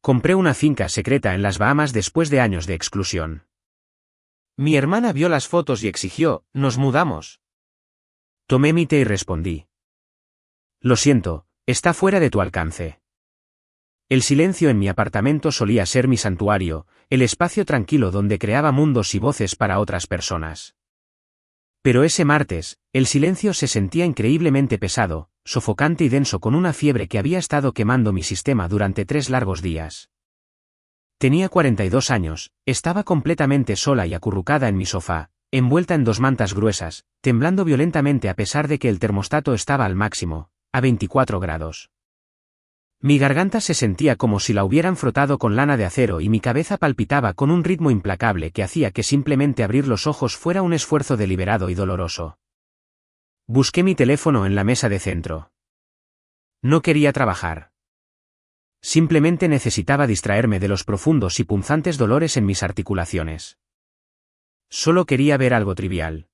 Compré una finca secreta en las Bahamas después de años de exclusión. Mi hermana vio las fotos y exigió, «Nos mudamos». Tomé mi té y respondí. Lo siento, está fuera de tu alcance. El silencio en mi apartamento solía ser mi santuario, el espacio tranquilo donde creaba mundos y voces para otras personas. Pero ese martes, el silencio se sentía increíblemente pesado, sofocante y denso, con una fiebre que había estado quemando mi sistema durante 3 largos días. Tenía 42 años, estaba completamente sola y acurrucada en mi sofá, envuelta en 2 mantas gruesas, temblando violentamente a pesar de que el termostato estaba al máximo, a 24 grados. Mi garganta se sentía como si la hubieran frotado con lana de acero y mi cabeza palpitaba con un ritmo implacable que hacía que simplemente abrir los ojos fuera un esfuerzo deliberado y doloroso. Busqué mi teléfono en la mesa de centro. No quería trabajar. Simplemente necesitaba distraerme de los profundos y punzantes dolores en mis articulaciones. Solo quería ver algo trivial.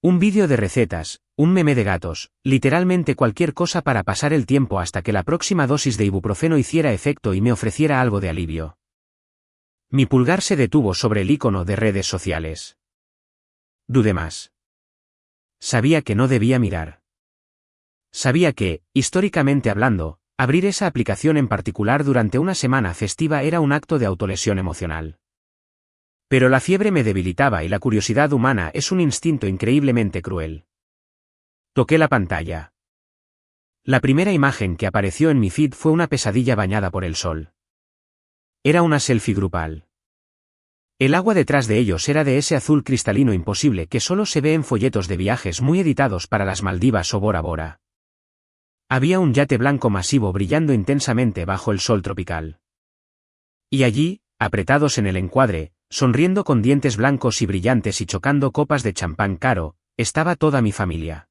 Un vídeo de recetas, un meme de gatos, literalmente cualquier cosa para pasar el tiempo hasta que la próxima dosis de ibuprofeno hiciera efecto y me ofreciera algo de alivio. Mi pulgar se detuvo sobre el icono de redes sociales. Dudé más. Sabía que no debía mirar. Sabía que, históricamente hablando, abrir esa aplicación en particular durante una semana festiva era un acto de autolesión emocional. Pero la fiebre me debilitaba y la curiosidad humana es un instinto increíblemente cruel. Toqué la pantalla. La primera imagen que apareció en mi feed fue una pesadilla bañada por el sol. Era una selfie grupal. El agua detrás de ellos era de ese azul cristalino imposible que solo se ve en folletos de viajes muy editados para las Maldivas o Bora Bora. Había un yate blanco masivo brillando intensamente bajo el sol tropical. Y allí, apretados en el encuadre, sonriendo con dientes blancos y brillantes y chocando copas de champán caro, estaba toda mi familia.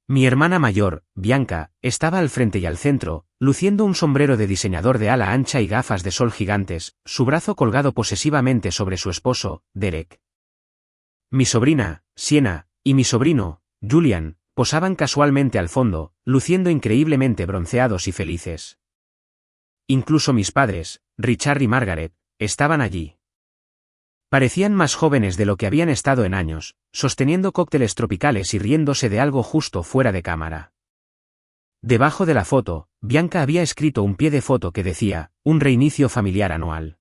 Mi hermana mayor, Bianca, estaba al frente y al centro, luciendo un sombrero de diseñador de ala ancha y gafas de sol gigantes, su brazo colgado posesivamente sobre su esposo, Derek. Mi sobrina, Sienna, y mi sobrino, Julian, posaban casualmente al fondo, luciendo increíblemente bronceados y felices. Incluso mis padres, Richard y Margaret, estaban allí. Parecían más jóvenes de lo que habían estado en años, sosteniendo cócteles tropicales y riéndose de algo justo fuera de cámara. Debajo de la foto, Bianca había escrito un pie de foto que decía, un reinicio familiar anual.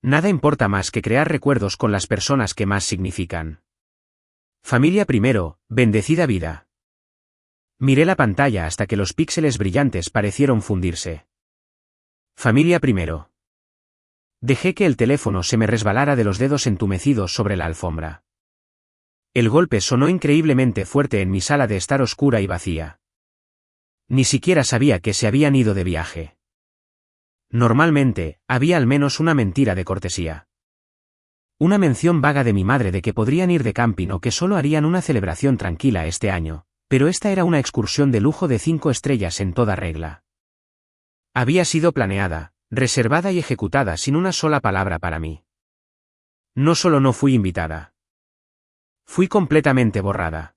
Nada importa más que crear recuerdos con las personas que más significan. Familia primero, bendecida vida. Miré la pantalla hasta que los píxeles brillantes parecieron fundirse. Familia primero. Dejé que el teléfono se me resbalara de los dedos entumecidos sobre la alfombra. El golpe sonó increíblemente fuerte en mi sala de estar oscura y vacía. Ni siquiera sabía que se habían ido de viaje. Normalmente, había al menos una mentira de cortesía. Una mención vaga de mi madre de que podrían ir de camping o que solo harían una celebración tranquila este año, pero esta era una excursión de lujo de 5 estrellas en toda regla. Había sido planeada, reservada y ejecutada sin una sola palabra para mí. No solo no fui invitada. Fui completamente borrada.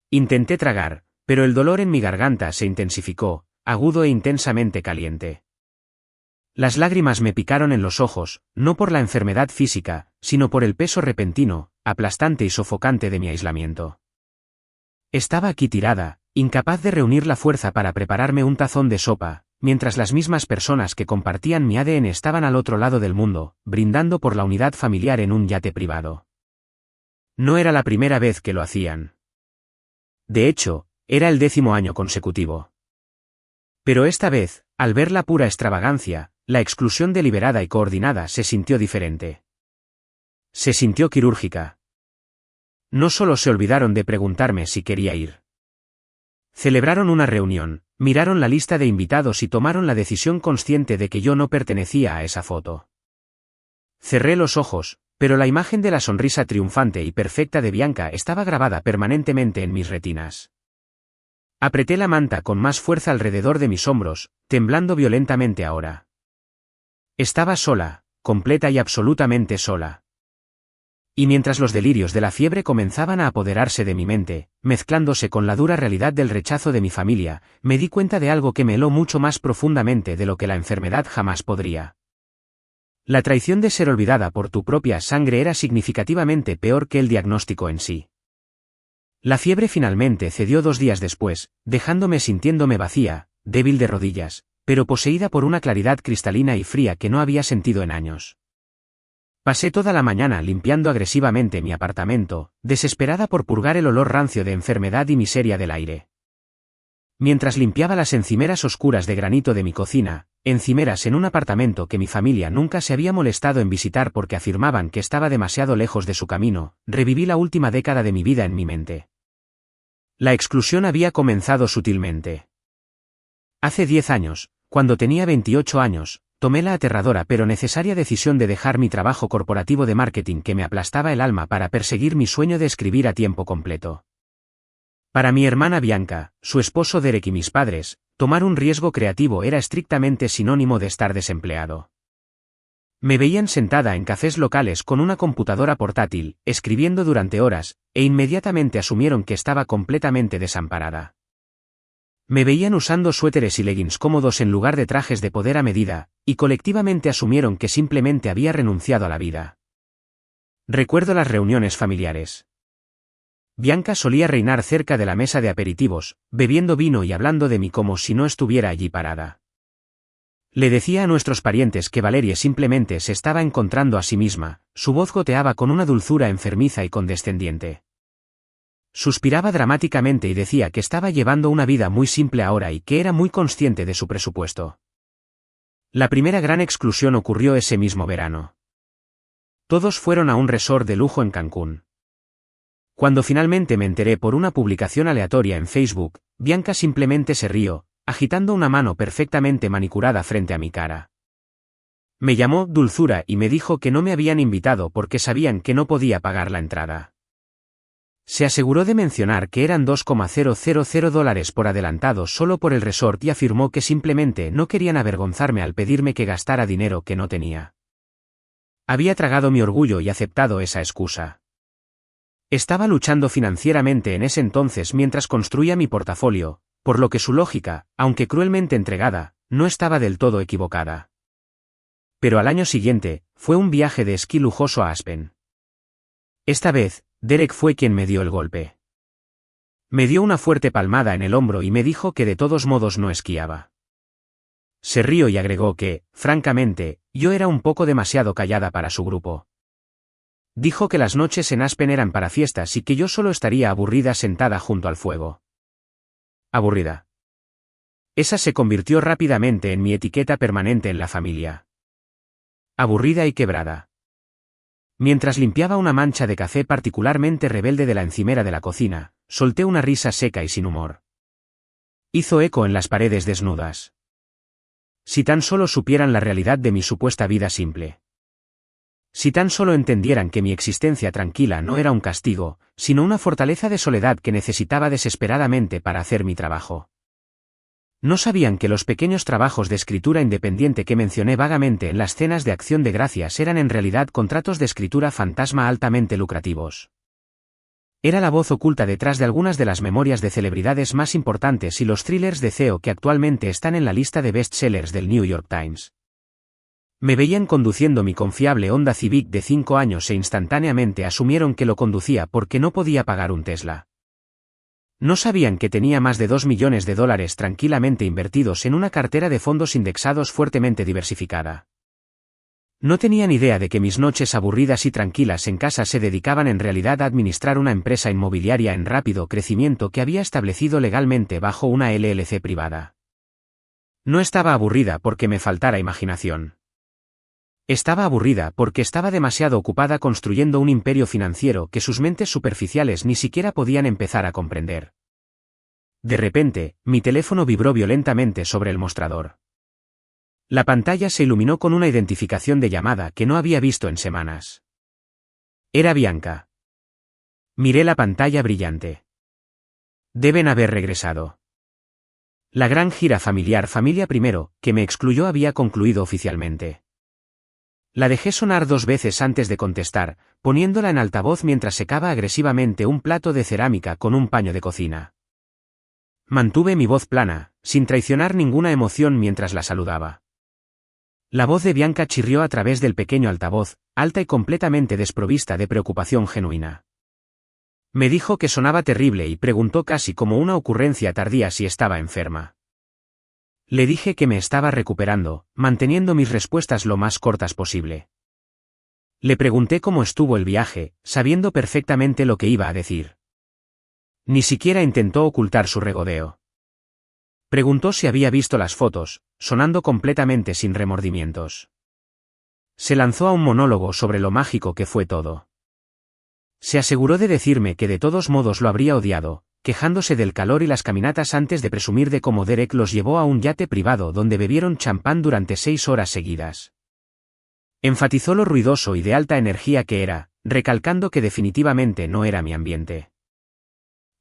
Intenté tragar, pero el dolor en mi garganta se intensificó, agudo e intensamente caliente. Las lágrimas me picaron en los ojos, no por la enfermedad física, sino por el peso repentino, aplastante y sofocante de mi aislamiento. Estaba aquí tirada, incapaz de reunir la fuerza para prepararme un tazón de sopa, mientras las mismas personas que compartían mi ADN estaban al otro lado del mundo, brindando por la unidad familiar en un yate privado. No era la primera vez que lo hacían. De hecho, era el 10º año consecutivo. Pero esta vez, al ver la pura extravagancia, la exclusión deliberada y coordinada se sintió diferente. Se sintió quirúrgica. No solo se olvidaron de preguntarme si quería ir. Celebraron una reunión, miraron la lista de invitados y tomaron la decisión consciente de que yo no pertenecía a esa foto. Cerré los ojos, pero la imagen de la sonrisa triunfante y perfecta de Bianca estaba grabada permanentemente en mis retinas. Apreté la manta con más fuerza alrededor de mis hombros, temblando violentamente ahora. Estaba sola, completa y absolutamente sola. Y mientras los delirios de la fiebre comenzaban a apoderarse de mi mente, mezclándose con la dura realidad del rechazo de mi familia, me di cuenta de algo que me heló mucho más profundamente de lo que la enfermedad jamás podría. La traición de ser olvidada por tu propia sangre era significativamente peor que el diagnóstico en sí. La fiebre finalmente cedió 2 días después, dejándome sintiéndome vacía, débil de rodillas, pero poseída por una claridad cristalina y fría que no había sentido en años. Pasé toda la mañana limpiando agresivamente mi apartamento, desesperada por purgar el olor rancio de enfermedad y miseria del aire. Mientras limpiaba las encimeras oscuras de granito de mi cocina, encimeras en un apartamento que mi familia nunca se había molestado en visitar porque afirmaban que estaba demasiado lejos de su camino, reviví la última década de mi vida en mi mente. La exclusión había comenzado sutilmente. Hace 10 años, cuando tenía 28 años, tomé la aterradora pero necesaria decisión de dejar mi trabajo corporativo de marketing que me aplastaba el alma para perseguir mi sueño de escribir a tiempo completo. Para mi hermana Bianca, su esposo Derek y mis padres, tomar un riesgo creativo era estrictamente sinónimo de estar desempleado. Me veían sentada en cafés locales con una computadora portátil, escribiendo durante horas, e inmediatamente asumieron que estaba completamente desamparada. Me veían usando suéteres y leggings cómodos en lugar de trajes de poder a medida, y colectivamente asumieron que simplemente había renunciado a la vida. Recuerdo las reuniones familiares. Bianca solía reinar cerca de la mesa de aperitivos, bebiendo vino y hablando de mí como si no estuviera allí parada. Le decía a nuestros parientes que Valerie simplemente se estaba encontrando a sí misma, su voz goteaba con una dulzura enfermiza y condescendiente. Suspiraba dramáticamente y decía que estaba llevando una vida muy simple ahora y que era muy consciente de su presupuesto. La primera gran exclusión ocurrió ese mismo verano. Todos fueron a un resort de lujo en Cancún. Cuando finalmente me enteré por una publicación aleatoria en Facebook, Bianca simplemente se rió, agitando una mano perfectamente manicurada frente a mi cara. Me llamó Dulzura y me dijo que no me habían invitado porque sabían que no podía pagar la entrada. Se aseguró de mencionar que eran $2,000 por adelantado solo por el resort y afirmó que simplemente no querían avergonzarme al pedirme que gastara dinero que no tenía. Había tragado mi orgullo y aceptado esa excusa. Estaba luchando financieramente en ese entonces mientras construía mi portafolio, por lo que su lógica, aunque cruelmente entregada, no estaba del todo equivocada. Pero al año siguiente, fue un viaje de esquí lujoso a Aspen. Esta vez, Derek fue quien me dio el golpe. Me dio una fuerte palmada en el hombro y me dijo que de todos modos no esquiaba. Se rió y agregó que, francamente, yo era un poco demasiado callada para su grupo. Dijo que las noches en Aspen eran para fiestas y que yo solo estaría aburrida sentada junto al fuego. Aburrida. Esa se convirtió rápidamente en mi etiqueta permanente en la familia. Aburrida y quebrada. Mientras limpiaba una mancha de café particularmente rebelde de la encimera de la cocina, solté una risa seca y sin humor. Hizo eco en las paredes desnudas. Si tan solo supieran la realidad de mi supuesta vida simple. Si tan solo entendieran que mi existencia tranquila no era un castigo, sino una fortaleza de soledad que necesitaba desesperadamente para hacer mi trabajo. No sabían que los pequeños trabajos de escritura independiente que mencioné vagamente en las cenas de acción de gracias eran en realidad contratos de escritura fantasma altamente lucrativos. Era la voz oculta detrás de algunas de las memorias de celebridades más importantes y los thrillers de CEO que actualmente están en la lista de bestsellers del New York Times. Me veían conduciendo mi confiable Honda Civic de 5 años e instantáneamente asumieron que lo conducía porque no podía pagar un Tesla. No sabían que tenía más de $2 millones tranquilamente invertidos en una cartera de fondos indexados fuertemente diversificada. No tenían idea de que mis noches aburridas y tranquilas en casa se dedicaban en realidad a administrar una empresa inmobiliaria en rápido crecimiento que había establecido legalmente bajo una LLC privada. No estaba aburrida porque me faltara imaginación. Estaba aburrida porque estaba demasiado ocupada construyendo un imperio financiero que sus mentes superficiales ni siquiera podían empezar a comprender. De repente, mi teléfono vibró violentamente sobre el mostrador. La pantalla se iluminó con una identificación de llamada que no había visto en semanas. Era Bianca. Miré la pantalla brillante. Deben haber regresado. La gran gira familiar Familia Primero, que me excluyó había concluido oficialmente. La dejé sonar 2 veces antes de contestar, poniéndola en altavoz mientras secaba agresivamente un plato de cerámica con un paño de cocina. Mantuve mi voz plana, sin traicionar ninguna emoción mientras la saludaba. La voz de Bianca chirrió a través del pequeño altavoz, alta y completamente desprovista de preocupación genuina. Me dijo que sonaba terrible y preguntó casi como una ocurrencia tardía si estaba enferma. Le dije que me estaba recuperando, manteniendo mis respuestas lo más cortas posible. Le pregunté cómo estuvo el viaje, sabiendo perfectamente lo que iba a decir. Ni siquiera intentó ocultar su regodeo. Preguntó si había visto las fotos, sonando completamente sin remordimientos. Se lanzó a un monólogo sobre lo mágico que fue todo. Se aseguró de decirme que de todos modos lo habría odiado, quejándose del calor y las caminatas antes de presumir de cómo Derek los llevó a un yate privado donde bebieron champán durante 6 horas seguidas. Enfatizó lo ruidoso y de alta energía que era, recalcando que definitivamente no era mi ambiente.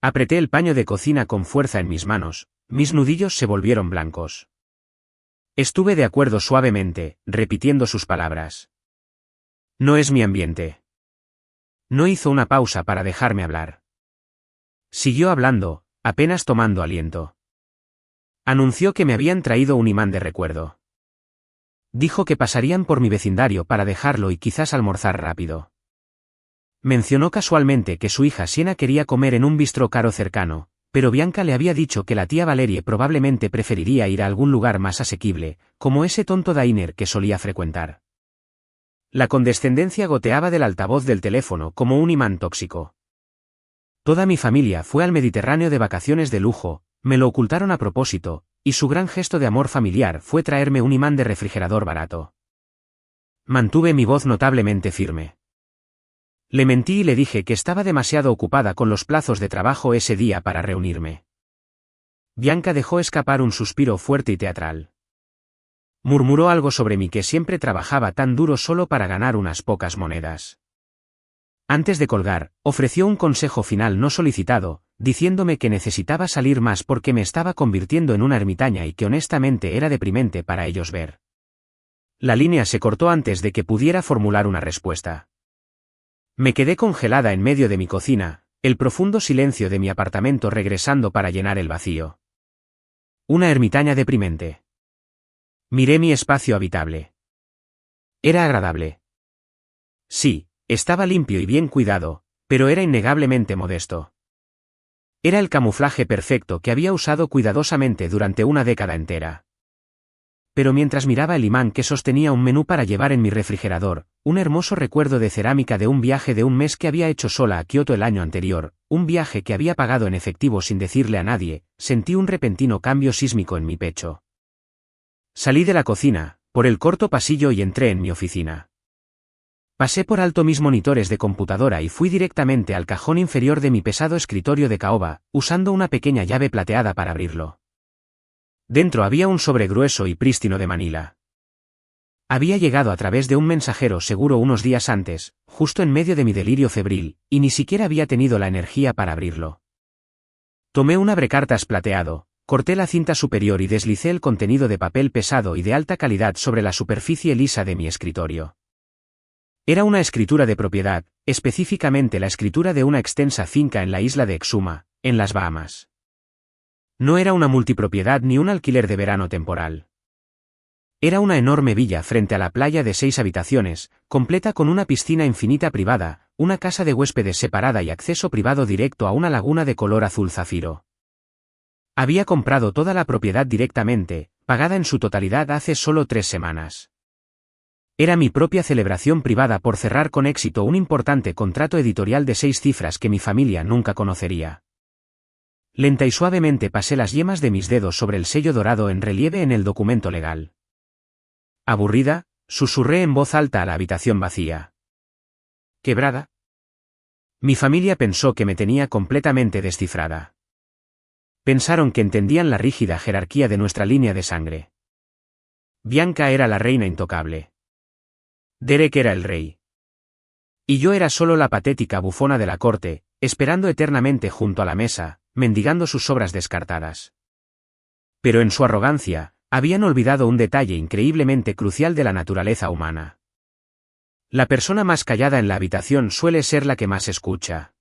Apreté el paño de cocina con fuerza en mis manos, mis nudillos se volvieron blancos. Estuve de acuerdo suavemente, repitiendo sus palabras. No es mi ambiente. No hizo una pausa para dejarme hablar. Siguió hablando, apenas tomando aliento. Anunció que me habían traído un imán de recuerdo. Dijo que pasarían por mi vecindario para dejarlo y quizás almorzar rápido. Mencionó casualmente que su hija Siena quería comer en un bistró caro cercano, pero Bianca le había dicho que la tía Valerie probablemente preferiría ir a algún lugar más asequible, como ese tonto diner que solía frecuentar. La condescendencia goteaba del altavoz del teléfono como un imán tóxico. Toda mi familia fue al Mediterráneo de vacaciones de lujo, me lo ocultaron a propósito, y su gran gesto de amor familiar fue traerme un imán de refrigerador barato. Mantuve mi voz notablemente firme. Le mentí y le dije que estaba demasiado ocupada con los plazos de trabajo ese día para reunirme. Bianca dejó escapar un suspiro fuerte y teatral. Murmuró algo sobre mí que siempre trabajaba tan duro solo para ganar unas pocas monedas. Antes de colgar, ofreció un consejo final no solicitado, diciéndome que necesitaba salir más porque me estaba convirtiendo en una ermitaña y que honestamente era deprimente para ellos ver. La línea se cortó antes de que pudiera formular una respuesta. Me quedé congelada en medio de mi cocina, el profundo silencio de mi apartamento regresando para llenar el vacío. Una ermitaña deprimente. Miré mi espacio habitable. Era agradable. Sí, estaba limpio y bien cuidado, pero era innegablemente modesto. Era el camuflaje perfecto que había usado cuidadosamente durante una década entera. Pero mientras miraba el imán que sostenía un menú para llevar en mi refrigerador, un hermoso recuerdo de cerámica de un viaje de un mes que había hecho sola a Kioto el año anterior, un viaje que había pagado en efectivo sin decirle a nadie, sentí un repentino cambio sísmico en mi pecho. Salí de la cocina, por el corto pasillo y entré en mi oficina. Pasé por alto mis monitores de computadora y fui directamente al cajón inferior de mi pesado escritorio de caoba, usando una pequeña llave plateada para abrirlo. Dentro había un sobre grueso y prístino de Manila. Había llegado a través de un mensajero seguro unos días antes, justo en medio de mi delirio febril, y ni siquiera había tenido la energía para abrirlo. Tomé un abrecartas plateado, corté la cinta superior y deslicé el contenido de papel pesado y de alta calidad sobre la superficie lisa de mi escritorio. Era una escritura de propiedad, específicamente la escritura de una extensa finca en la isla de Exuma, en las Bahamas. No era una multipropiedad ni un alquiler de verano temporal. Era una enorme villa frente a la playa de 6 habitaciones, completa con una piscina infinita privada, una casa de huéspedes separada y acceso privado directo a una laguna de color azul zafiro. Había comprado toda la propiedad directamente, pagada en su totalidad hace solo 3 semanas. Era mi propia celebración privada por cerrar con éxito un importante contrato editorial de 6 cifras que mi familia nunca conocería. Lenta y suavemente pasé las yemas de mis dedos sobre el sello dorado en relieve en el documento legal. Aburrida, susurré en voz alta a la habitación vacía. ¿Quebrada? Mi familia pensó que me tenía completamente descifrada. Pensaron que entendían la rígida jerarquía de nuestra línea de sangre. Bianca era la reina intocable. Derek era el rey. Y yo era solo la patética bufona de la corte, esperando eternamente junto a la mesa, mendigando sus obras descartadas. Pero en su arrogancia, habían olvidado un detalle increíblemente crucial de la naturaleza humana. La persona más callada en la habitación suele ser la que más escucha.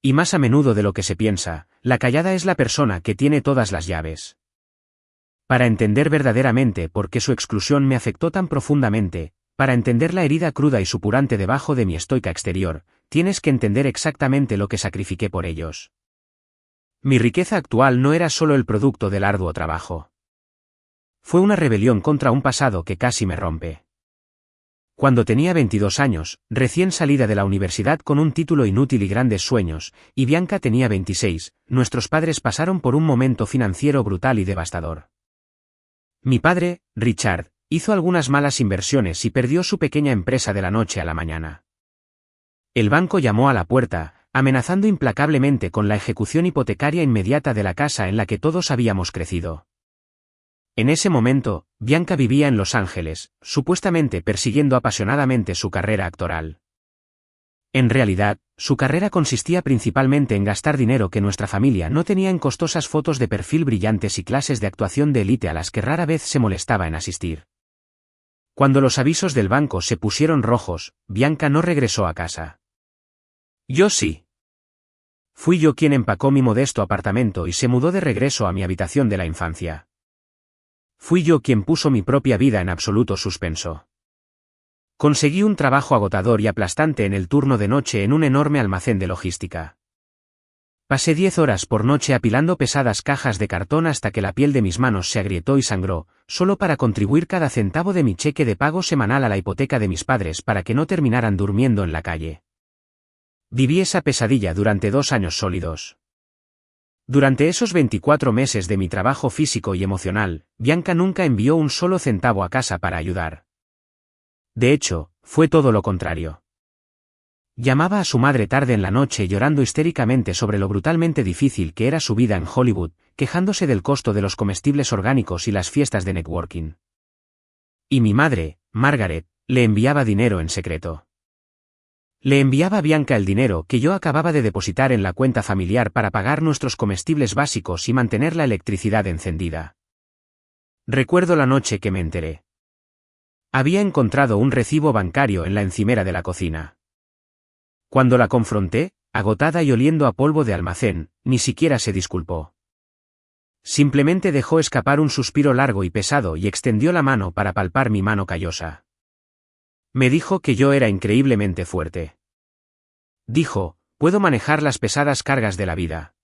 Y más a menudo de lo que se piensa, la callada es la persona que tiene todas las llaves. Para entender verdaderamente por qué su exclusión me afectó tan profundamente, para entender la herida cruda y supurante debajo de mi estoica exterior, tienes que entender exactamente lo que sacrifiqué por ellos. Mi riqueza actual no era solo el producto del arduo trabajo. Fue una rebelión contra un pasado que casi me rompe. Cuando tenía 22 años, recién salida de la universidad con un título inútil y grandes sueños, y Bianca tenía 26, nuestros padres pasaron por un momento financiero brutal y devastador. Mi padre, Richard, hizo algunas malas inversiones y perdió su pequeña empresa de la noche a la mañana. El banco llamó a la puerta, amenazando implacablemente con la ejecución hipotecaria inmediata de la casa en la que todos habíamos crecido. En ese momento, Bianca vivía en Los Ángeles, supuestamente persiguiendo apasionadamente su carrera actoral. En realidad, su carrera consistía principalmente en gastar dinero que nuestra familia no tenía en costosas fotos de perfil brillantes y clases de actuación de élite a las que rara vez se molestaba en asistir. Cuando los avisos del banco se pusieron rojos, Bianca no regresó a casa. Yo sí. Fui yo quien empacó mi modesto apartamento y se mudó de regreso a mi habitación de la infancia. Fui yo quien puso mi propia vida en absoluto suspenso. Conseguí un trabajo agotador y aplastante en el turno de noche en un enorme almacén de logística. Pasé 10 horas por noche apilando pesadas cajas de cartón hasta que la piel de mis manos se agrietó y sangró, solo para contribuir cada centavo de mi cheque de pago semanal a la hipoteca de mis padres para que no terminaran durmiendo en la calle. Viví esa pesadilla durante 2 años sólidos. Durante esos 24 meses de mi trabajo físico y emocional, Bianca nunca envió un solo centavo a casa para ayudar. De hecho, fue todo lo contrario. Llamaba a su madre tarde en la noche llorando histéricamente sobre lo brutalmente difícil que era su vida en Hollywood, quejándose del costo de los comestibles orgánicos y las fiestas de networking. Y mi madre, Margaret, le enviaba dinero en secreto. Le enviaba a Bianca el dinero que yo acababa de depositar en la cuenta familiar para pagar nuestros comestibles básicos y mantener la electricidad encendida. Recuerdo la noche que me enteré. Había encontrado un recibo bancario en la encimera de la cocina. Cuando la confronté, agotada y oliendo a polvo de almacén, ni siquiera se disculpó. Simplemente dejó escapar un suspiro largo y pesado y extendió la mano para palpar mi mano callosa. Me dijo que yo era increíblemente fuerte. Dijo, puedo manejar las pesadas cargas de la vida.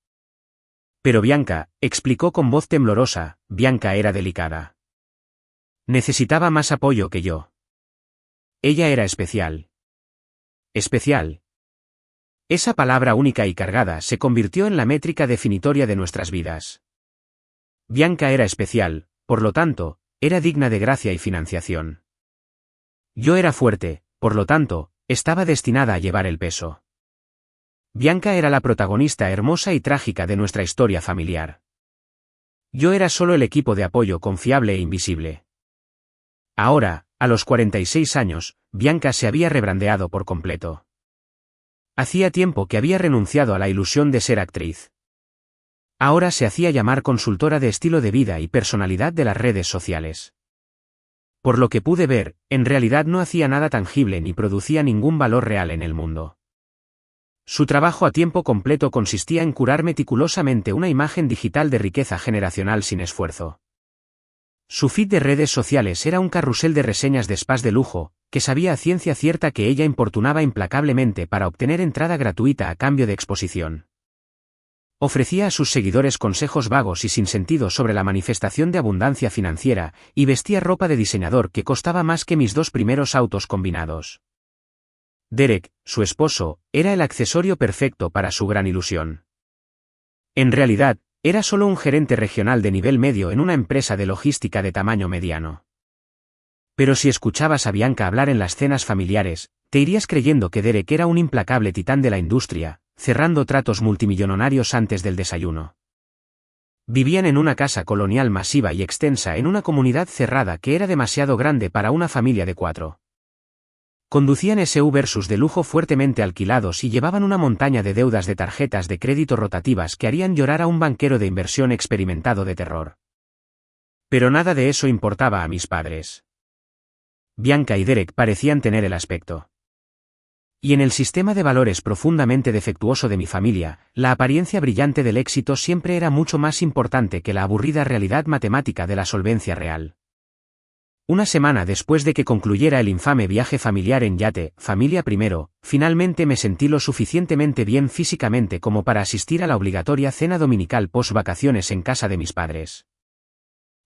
Pero Bianca, explicó con voz temblorosa, Bianca era delicada. Necesitaba más apoyo que yo. Ella era especial. Especial. Esa palabra única y cargada se convirtió en la métrica definitoria de nuestras vidas. Bianca era especial, por lo tanto, era digna de gracia y financiación. Yo era fuerte, por lo tanto, estaba destinada a llevar el peso. Bianca era la protagonista hermosa y trágica de nuestra historia familiar. Yo era solo el equipo de apoyo confiable e invisible. Ahora, a los 46 años, Bianca se había rebrandeado por completo. Hacía tiempo que había renunciado a la ilusión de ser actriz. Ahora se hacía llamar consultora de estilo de vida y personalidad de las redes sociales. Por lo que pude ver, en realidad no hacía nada tangible ni producía ningún valor real en el mundo. Su trabajo a tiempo completo consistía en curar meticulosamente una imagen digital de riqueza generacional sin esfuerzo. Su feed de redes sociales era un carrusel de reseñas de spas de lujo, que sabía a ciencia cierta que ella importunaba implacablemente para obtener entrada gratuita a cambio de exposición. Ofrecía a sus seguidores consejos vagos y sin sentido sobre la manifestación de abundancia financiera, y vestía ropa de diseñador que costaba más que mis 2 primeros autos combinados. Derek, su esposo, era el accesorio perfecto para su gran ilusión. En realidad, era solo un gerente regional de nivel medio en una empresa de logística de tamaño mediano. Pero si escuchabas a Bianca hablar en las cenas familiares, te irías creyendo que Derek era un implacable titán de la industria, cerrando tratos multimillonarios antes del desayuno. Vivían en una casa colonial masiva y extensa en una comunidad cerrada que era demasiado grande para una familia de 4. Conducían SUV Versus de lujo fuertemente alquilados y llevaban una montaña de deudas de tarjetas de crédito rotativas que harían llorar a un banquero de inversión experimentado de terror. Pero nada de eso importaba a mis padres. Bianca y Derek parecían tener el aspecto. Y en el sistema de valores profundamente defectuoso de mi familia, la apariencia brillante del éxito siempre era mucho más importante que la aburrida realidad matemática de la solvencia real. Una semana después de que concluyera el infame viaje familiar en yate, familia primero, finalmente me sentí lo suficientemente bien físicamente como para asistir a la obligatoria cena dominical post-vacaciones en casa de mis padres.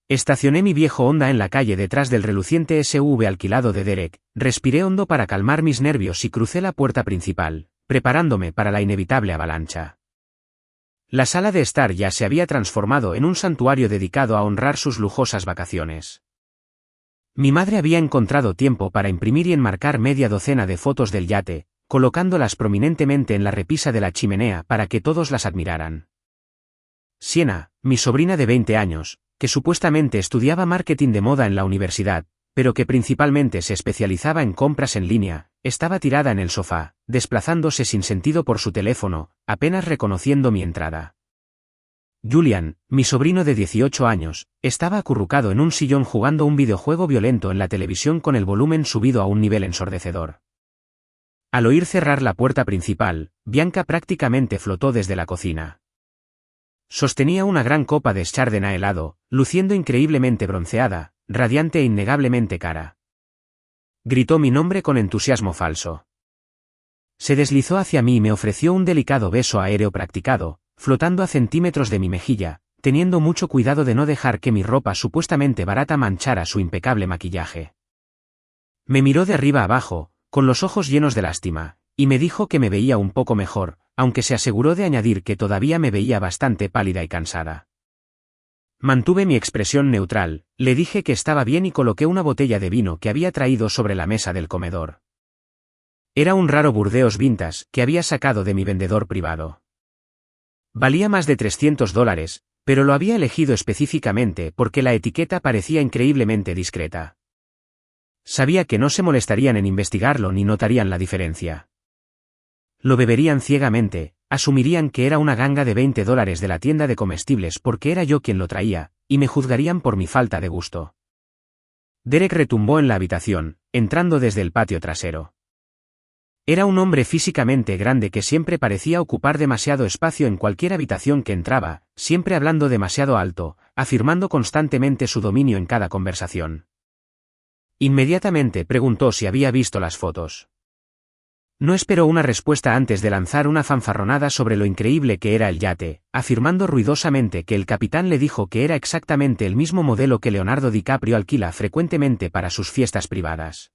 Estacioné mi viejo Honda en la calle detrás del reluciente SUV alquilado de Derek, respiré hondo para calmar mis nervios y crucé la puerta principal, preparándome para la inevitable avalancha. La sala de estar ya se había transformado en un santuario dedicado a honrar sus lujosas vacaciones. Mi madre había encontrado tiempo para imprimir y enmarcar media docena de fotos del yate, colocándolas prominentemente en la repisa de la chimenea para que todos las admiraran. Sienna, mi sobrina de 20 años, que supuestamente estudiaba marketing de moda en la universidad, pero que principalmente se especializaba en compras en línea, estaba tirada en el sofá, desplazándose sin sentido por su teléfono, apenas reconociendo mi entrada. Julian, mi sobrino de 18 años, estaba acurrucado en un sillón jugando un videojuego violento en la televisión con el volumen subido a un nivel ensordecedor. Al oír cerrar la puerta principal, Bianca prácticamente flotó desde la cocina. Sostenía una gran copa de Chardonnay helado, luciendo increíblemente bronceada, radiante e innegablemente cara. Gritó mi nombre con entusiasmo falso. Se deslizó hacia mí y me ofreció un delicado beso aéreo practicado, flotando a centímetros de mi mejilla, teniendo mucho cuidado de no dejar que mi ropa supuestamente barata manchara su impecable maquillaje. Me miró de arriba abajo, con los ojos llenos de lástima, y me dijo que me veía un poco mejor, aunque se aseguró de añadir que todavía me veía bastante pálida y cansada. Mantuve mi expresión neutral, le dije que estaba bien y coloqué una botella de vino que había traído sobre la mesa del comedor. Era un raro Burdeos Vintage que había sacado de mi vendedor privado. Valía más de $300, pero lo había elegido específicamente porque la etiqueta parecía increíblemente discreta. Sabía que no se molestarían en investigarlo ni notarían la diferencia. Lo beberían ciegamente, asumirían que era una ganga de $20 de la tienda de comestibles porque era yo quien lo traía, y me juzgarían por mi falta de gusto. Derek retumbó en la habitación, entrando desde el patio trasero. Era un hombre físicamente grande que siempre parecía ocupar demasiado espacio en cualquier habitación que entraba, siempre hablando demasiado alto, afirmando constantemente su dominio en cada conversación. Inmediatamente preguntó si había visto las fotos. No esperó una respuesta antes de lanzar una fanfarronada sobre lo increíble que era el yate, afirmando ruidosamente que el capitán le dijo que era exactamente el mismo modelo que Leonardo DiCaprio alquila frecuentemente para sus fiestas privadas.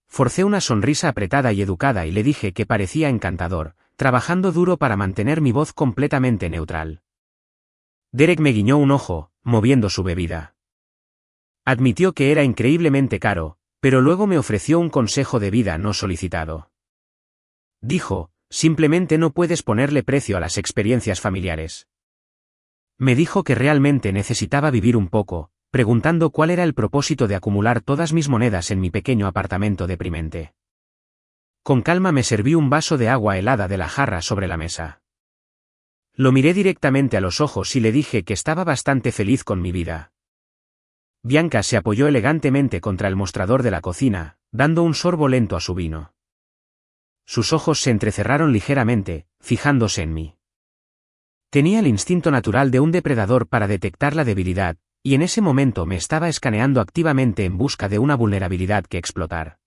Forcé una sonrisa apretada y educada y le dije que parecía encantador, trabajando duro para mantener mi voz completamente neutral. Derek me guiñó un ojo, moviendo su bebida. Admitió que era increíblemente caro, pero luego me ofreció un consejo de vida no solicitado. Dijo, simplemente no puedes ponerle precio a las experiencias familiares. Me dijo que realmente necesitaba vivir un poco, preguntando cuál era el propósito de acumular todas mis monedas en mi pequeño apartamento deprimente. Con calma me serví un vaso de agua helada de la jarra sobre la mesa. Lo miré directamente a los ojos y le dije que estaba bastante feliz con mi vida. Bianca se apoyó elegantemente contra el mostrador de la cocina, dando un sorbo lento a su vino. Sus ojos se entrecerraron ligeramente, fijándose en mí. Tenía el instinto natural de un depredador para detectar la debilidad, y en ese momento me estaba escaneando activamente en busca de una vulnerabilidad que explotar.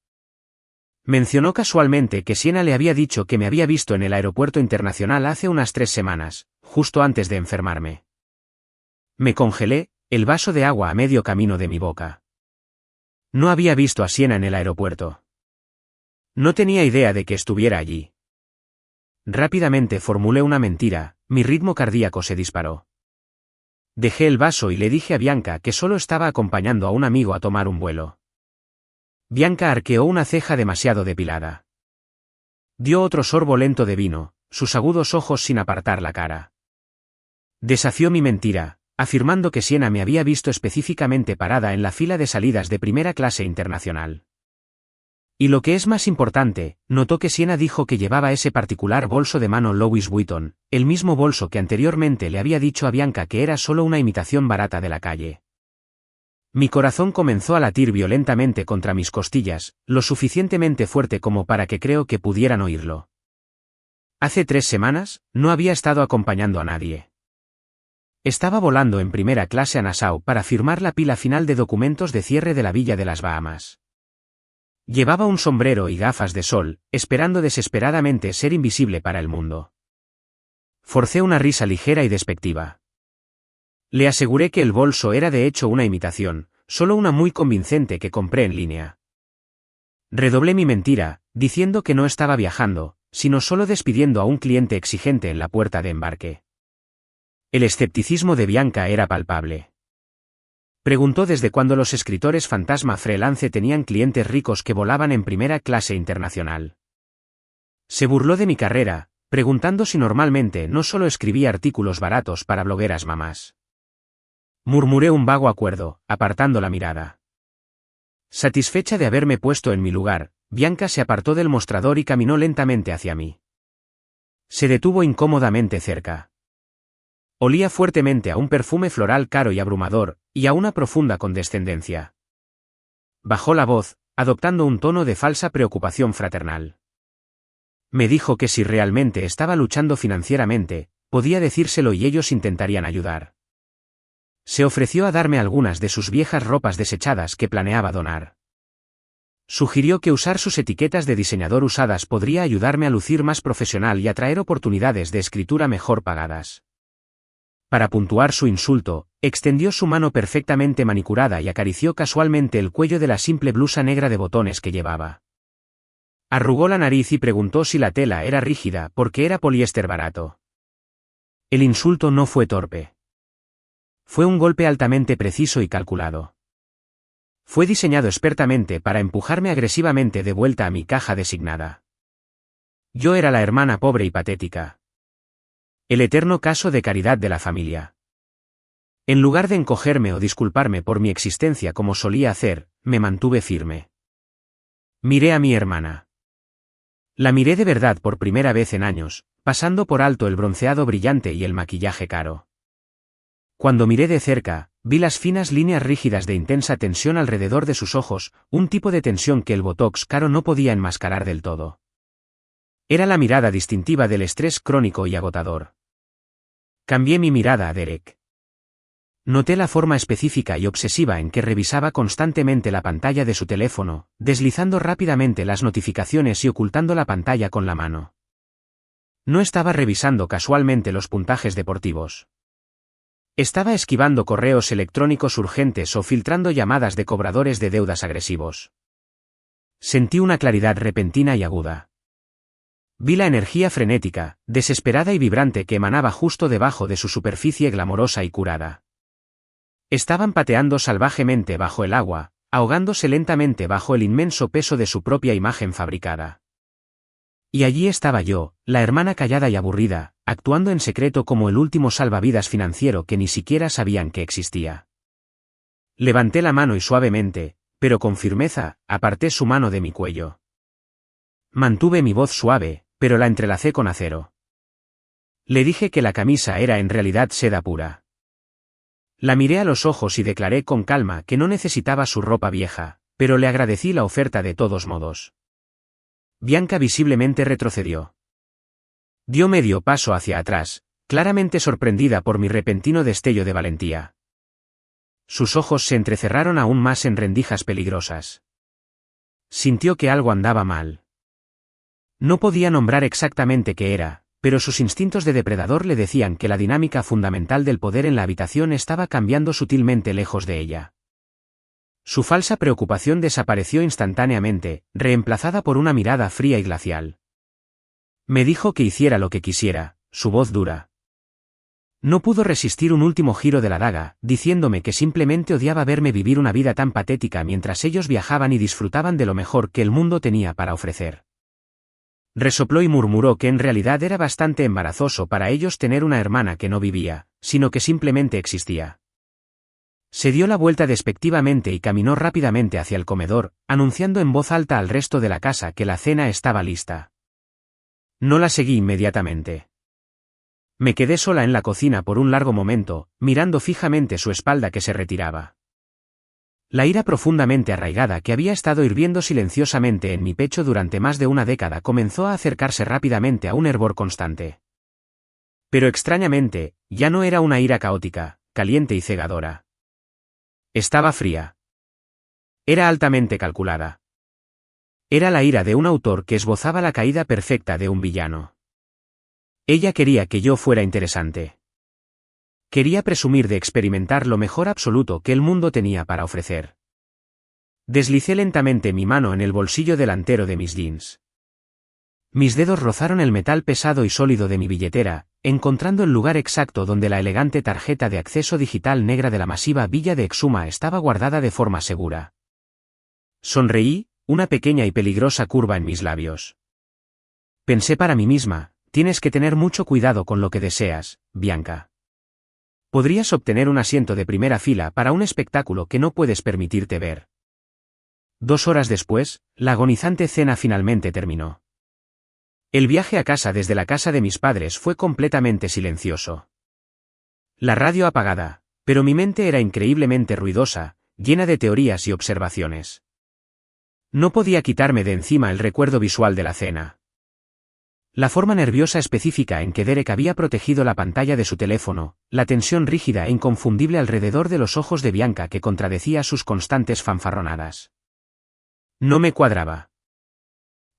Mencionó casualmente que Sienna le había dicho que me había visto en el aeropuerto internacional hace unas 3 semanas, justo antes de enfermarme. Me congelé, el vaso de agua a medio camino de mi boca. No había visto a Sienna en el aeropuerto. No tenía idea de que estuviera allí. Rápidamente formulé una mentira, mi ritmo cardíaco se disparó. Dejé el vaso y le dije a Bianca que solo estaba acompañando a un amigo a tomar un vuelo. Bianca arqueó una ceja demasiado depilada. Dio otro sorbo lento de vino, sus agudos ojos sin apartar la cara. Desafió mi mentira, afirmando que Sienna me había visto específicamente parada en la fila de salidas de primera clase internacional. Y lo que es más importante, notó que Sienna dijo que llevaba ese particular bolso de mano Louis Vuitton, el mismo bolso que anteriormente le había dicho a Bianca que era solo una imitación barata de la calle. Mi corazón comenzó a latir violentamente contra mis costillas, lo suficientemente fuerte como para que creo que pudieran oírlo. Hace 3 semanas, no había estado acompañando a nadie. Estaba volando en primera clase a Nassau para firmar la pila final de documentos de cierre de la villa de las Bahamas. Llevaba un sombrero y gafas de sol, esperando desesperadamente ser invisible para el mundo. Forcé una risa ligera y despectiva. Le aseguré que el bolso era de hecho una imitación, solo una muy convincente que compré en línea. Redoblé mi mentira, diciendo que no estaba viajando, sino solo despidiendo a un cliente exigente en la puerta de embarque. El escepticismo de Bianca era palpable. Preguntó desde cuándo los escritores fantasma freelance tenían clientes ricos que volaban en primera clase internacional. Se burló de mi carrera, preguntando si normalmente no solo escribía artículos baratos para blogueras mamás. Murmuré un vago acuerdo, apartando la mirada. Satisfecha de haberme puesto en mi lugar, Bianca se apartó del mostrador y caminó lentamente hacia mí. Se detuvo incómodamente cerca. Olía fuertemente a un perfume floral caro y abrumador, y a una profunda condescendencia. Bajó la voz, adoptando un tono de falsa preocupación fraternal. Me dijo que si realmente estaba luchando financieramente, podía decírselo y ellos intentarían ayudar. Se ofreció a darme algunas de sus viejas ropas desechadas que planeaba donar. Sugirió que usar sus etiquetas de diseñador usadas podría ayudarme a lucir más profesional y atraer oportunidades de escritura mejor pagadas. Para puntuar su insulto, extendió su mano perfectamente manicurada y acarició casualmente el cuello de la simple blusa negra de botones que llevaba. Arrugó la nariz y preguntó si la tela era rígida porque era poliéster barato. El insulto no fue torpe. Fue un golpe altamente preciso y calculado. Fue diseñado expertamente para empujarme agresivamente de vuelta a mi caja designada. Yo era la hermana pobre y patética. El eterno caso de caridad de la familia. En lugar de encogerme o disculparme por mi existencia como solía hacer, me mantuve firme. Miré a mi hermana. La miré de verdad por primera vez en años, pasando por alto el bronceado brillante y el maquillaje caro. Cuando miré de cerca, vi las finas líneas rígidas de intensa tensión alrededor de sus ojos, un tipo de tensión que el botox caro no podía enmascarar del todo. Era la mirada distintiva del estrés crónico y agotador. Cambié mi mirada a Derek. Noté la forma específica y obsesiva en que revisaba constantemente la pantalla de su teléfono, deslizando rápidamente las notificaciones y ocultando la pantalla con la mano. No estaba revisando casualmente los puntajes deportivos. Estaba esquivando correos electrónicos urgentes o filtrando llamadas de cobradores de deudas agresivos. Sentí una claridad repentina y aguda. Vi la energía frenética, desesperada y vibrante que emanaba justo debajo de su superficie glamorosa y curada. Estaban pateando salvajemente bajo el agua, ahogándose lentamente bajo el inmenso peso de su propia imagen fabricada. Y allí estaba yo, la hermana callada y aburrida, actuando en secreto como el último salvavidas financiero que ni siquiera sabían que existía. Levanté la mano y suavemente, pero con firmeza, aparté su mano de mi cuello. Mantuve mi voz suave, pero la entrelacé con acero. Le dije que la camisa era en realidad seda pura. La miré a los ojos y declaré con calma que no necesitaba su ropa vieja, pero le agradecí la oferta de todos modos. Bianca visiblemente retrocedió. Dio medio paso hacia atrás, claramente sorprendida por mi repentino destello de valentía. Sus ojos se entrecerraron aún más en rendijas peligrosas. Sintió que algo andaba mal. No podía nombrar exactamente qué era, pero sus instintos de depredador le decían que la dinámica fundamental del poder en la habitación estaba cambiando sutilmente lejos de ella. Su falsa preocupación desapareció instantáneamente, reemplazada por una mirada fría y glacial. Me dijo que hiciera lo que quisiera, su voz dura. No pudo resistir un último giro de la daga, diciéndome que simplemente odiaba verme vivir una vida tan patética mientras ellos viajaban y disfrutaban de lo mejor que el mundo tenía para ofrecer. Resopló y murmuró que en realidad era bastante embarazoso para ellos tener una hermana que no vivía, sino que simplemente existía. Se dio la vuelta despectivamente y caminó rápidamente hacia el comedor, anunciando en voz alta al resto de la casa que la cena estaba lista. No la seguí inmediatamente. Me quedé sola en la cocina por un largo momento, mirando fijamente su espalda que se retiraba. La ira profundamente arraigada que había estado hirviendo silenciosamente en mi pecho durante más de una década comenzó a acercarse rápidamente a un hervor constante. Pero extrañamente, ya no era una ira caótica, caliente y cegadora. Estaba fría. Era altamente calculada. Era la ira de un autor que esbozaba la caída perfecta de un villano. Ella quería que yo fuera interesante. Quería presumir de experimentar lo mejor absoluto que el mundo tenía para ofrecer. Deslicé lentamente mi mano en el bolsillo delantero de mis jeans. Mis dedos rozaron el metal pesado y sólido de mi billetera, encontrando el lugar exacto donde la elegante tarjeta de acceso digital negra de la masiva Villa de Exuma estaba guardada de forma segura. Sonreí, una pequeña y peligrosa curva en mis labios. Pensé para mí misma, tienes que tener mucho cuidado con lo que deseas, Bianca. Podrías obtener un asiento de primera fila para un espectáculo que no puedes permitirte ver. 2 horas después, la agonizante cena finalmente terminó. El viaje a casa desde la casa de mis padres fue completamente silencioso. La radio apagada, pero mi mente era increíblemente ruidosa, llena de teorías y observaciones. No podía quitarme de encima el recuerdo visual de la cena. La forma nerviosa específica en que Derek había protegido la pantalla de su teléfono, la tensión rígida e inconfundible alrededor de los ojos de Bianca que contradecía sus constantes fanfarronadas. No me cuadraba.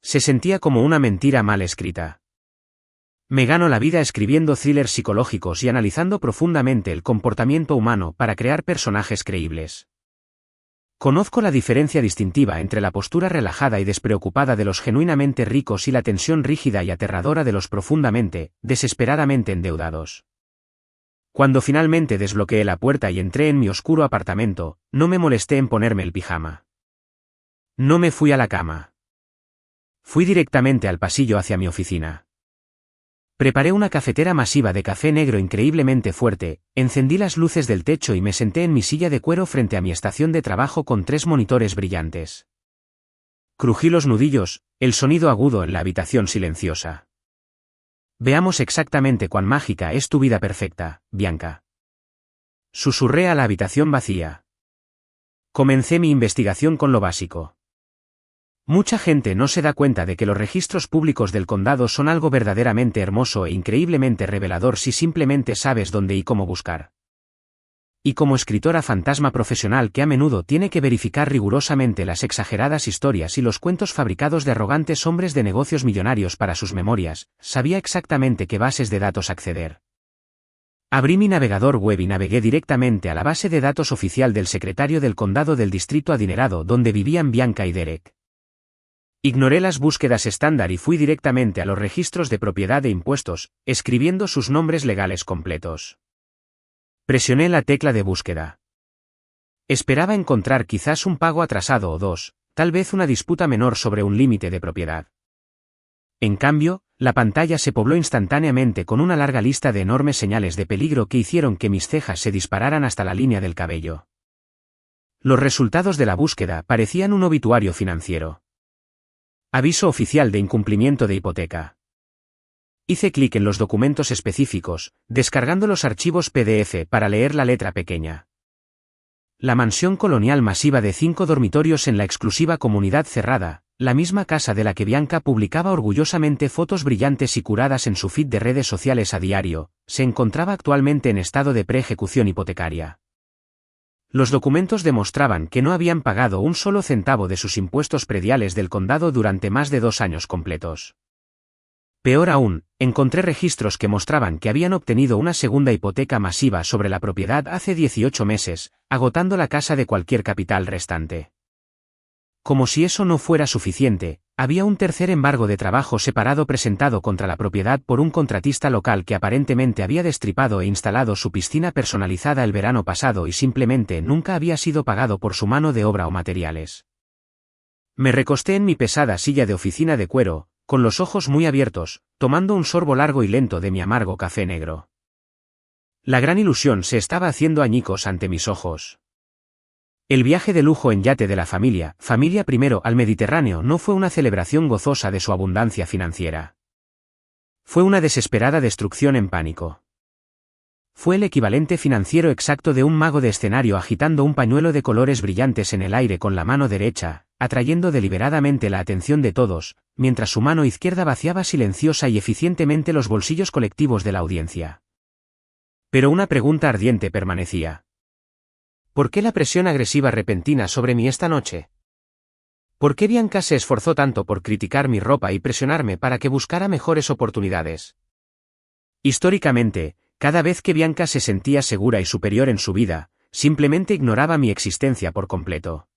Se sentía como una mentira mal escrita. Me gano la vida escribiendo thrillers psicológicos y analizando profundamente el comportamiento humano para crear personajes creíbles. Conozco la diferencia distintiva entre la postura relajada y despreocupada de los genuinamente ricos y la tensión rígida y aterradora de los profundamente, desesperadamente endeudados. Cuando finalmente desbloqueé la puerta y entré en mi oscuro apartamento, no me molesté en ponerme el pijama. No me fui a la cama. Fui directamente al pasillo hacia mi oficina. Preparé una cafetera masiva de café negro increíblemente fuerte, encendí las luces del techo y me senté en mi silla de cuero frente a mi estación de trabajo con 3 monitores brillantes. Crují los nudillos, el sonido agudo en la habitación silenciosa. Veamos exactamente cuán mágica es tu vida perfecta, Bianca. Susurré a la habitación vacía. Comencé mi investigación con lo básico. Mucha gente no se da cuenta de que los registros públicos del condado son algo verdaderamente hermoso e increíblemente revelador si simplemente sabes dónde y cómo buscar. Y como escritora fantasma profesional que a menudo tiene que verificar rigurosamente las exageradas historias y los cuentos fabricados de arrogantes hombres de negocios millonarios para sus memorias, sabía exactamente qué bases de datos acceder. Abrí mi navegador web y navegué directamente a la base de datos oficial del secretario del condado del distrito adinerado donde vivían Bianca y Derek. Ignoré las búsquedas estándar y fui directamente a los registros de propiedad e impuestos, escribiendo sus nombres legales completos. Presioné la tecla de búsqueda. Esperaba encontrar quizás un pago atrasado o 2, tal vez una disputa menor sobre un límite de propiedad. En cambio, la pantalla se pobló instantáneamente con una larga lista de enormes señales de peligro que hicieron que mis cejas se dispararan hasta la línea del cabello. Los resultados de la búsqueda parecían un obituario financiero. Aviso oficial de incumplimiento de hipoteca. Hice clic en los documentos específicos, descargando los archivos PDF para leer la letra pequeña. La mansión colonial masiva de 5 dormitorios en la exclusiva comunidad cerrada, la misma casa de la que Bianca publicaba orgullosamente fotos brillantes y curadas en su feed de redes sociales a diario, se encontraba actualmente en estado de pre-ejecución hipotecaria. Los documentos demostraban que no habían pagado un solo centavo de sus impuestos prediales del condado durante más de 2 años completos. Peor aún, encontré registros que mostraban que habían obtenido una segunda hipoteca masiva sobre la propiedad hace 18 meses, agotando la casa de cualquier capital restante. Como si eso no fuera suficiente, había un tercer embargo de trabajo separado presentado contra la propiedad por un contratista local que aparentemente había destripado e instalado su piscina personalizada el verano pasado y simplemente nunca había sido pagado por su mano de obra o materiales. Me recosté en mi pesada silla de oficina de cuero, con los ojos muy abiertos, tomando un sorbo largo y lento de mi amargo café negro. La gran ilusión se estaba haciendo añicos ante mis ojos. El viaje de lujo en yate de la familia primero al Mediterráneo no fue una celebración gozosa de su abundancia financiera. Fue una desesperada destrucción en pánico. Fue el equivalente financiero exacto de un mago de escenario agitando un pañuelo de colores brillantes en el aire con la mano derecha, atrayendo deliberadamente la atención de todos, mientras su mano izquierda vaciaba silenciosa y eficientemente los bolsillos colectivos de la audiencia. Pero una pregunta ardiente permanecía. ¿Por qué la presión agresiva repentina sobre mí esta noche? ¿Por qué Bianca se esforzó tanto por criticar mi ropa y presionarme para que buscara mejores oportunidades? Históricamente, cada vez que Bianca se sentía segura y superior en su vida, simplemente ignoraba mi existencia por completo.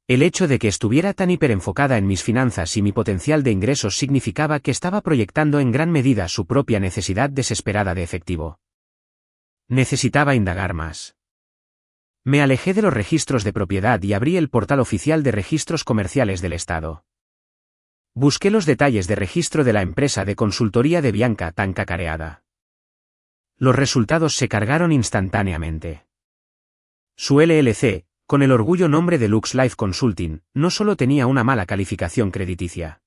El hecho de que estuviera tan hiperenfocada en mis finanzas y mi potencial de ingresos significaba que estaba proyectando en gran medida su propia necesidad desesperada de efectivo. Necesitaba indagar más. Me alejé de los registros de propiedad y abrí el portal oficial de registros comerciales del Estado. Busqué los detalles de registro de la empresa de consultoría de Bianca tan cacareada. Los resultados se cargaron instantáneamente. Su LLC, con el orgullo nombre de Lux Life Consulting, no solo tenía una mala calificación crediticia.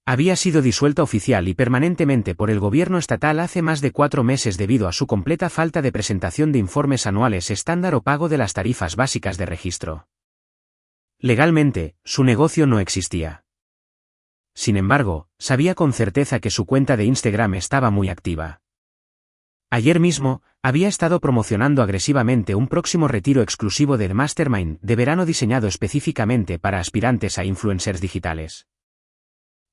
Había sido disuelta oficial y permanentemente por el gobierno estatal hace más de 4 meses debido a su completa falta de presentación de informes anuales estándar o pago de las tarifas básicas de registro. Legalmente, su negocio no existía. Sin embargo, sabía con certeza que su cuenta de Instagram estaba muy activa. Ayer mismo, había estado promocionando agresivamente un próximo retiro exclusivo del Mastermind de verano diseñado específicamente para aspirantes a influencers digitales.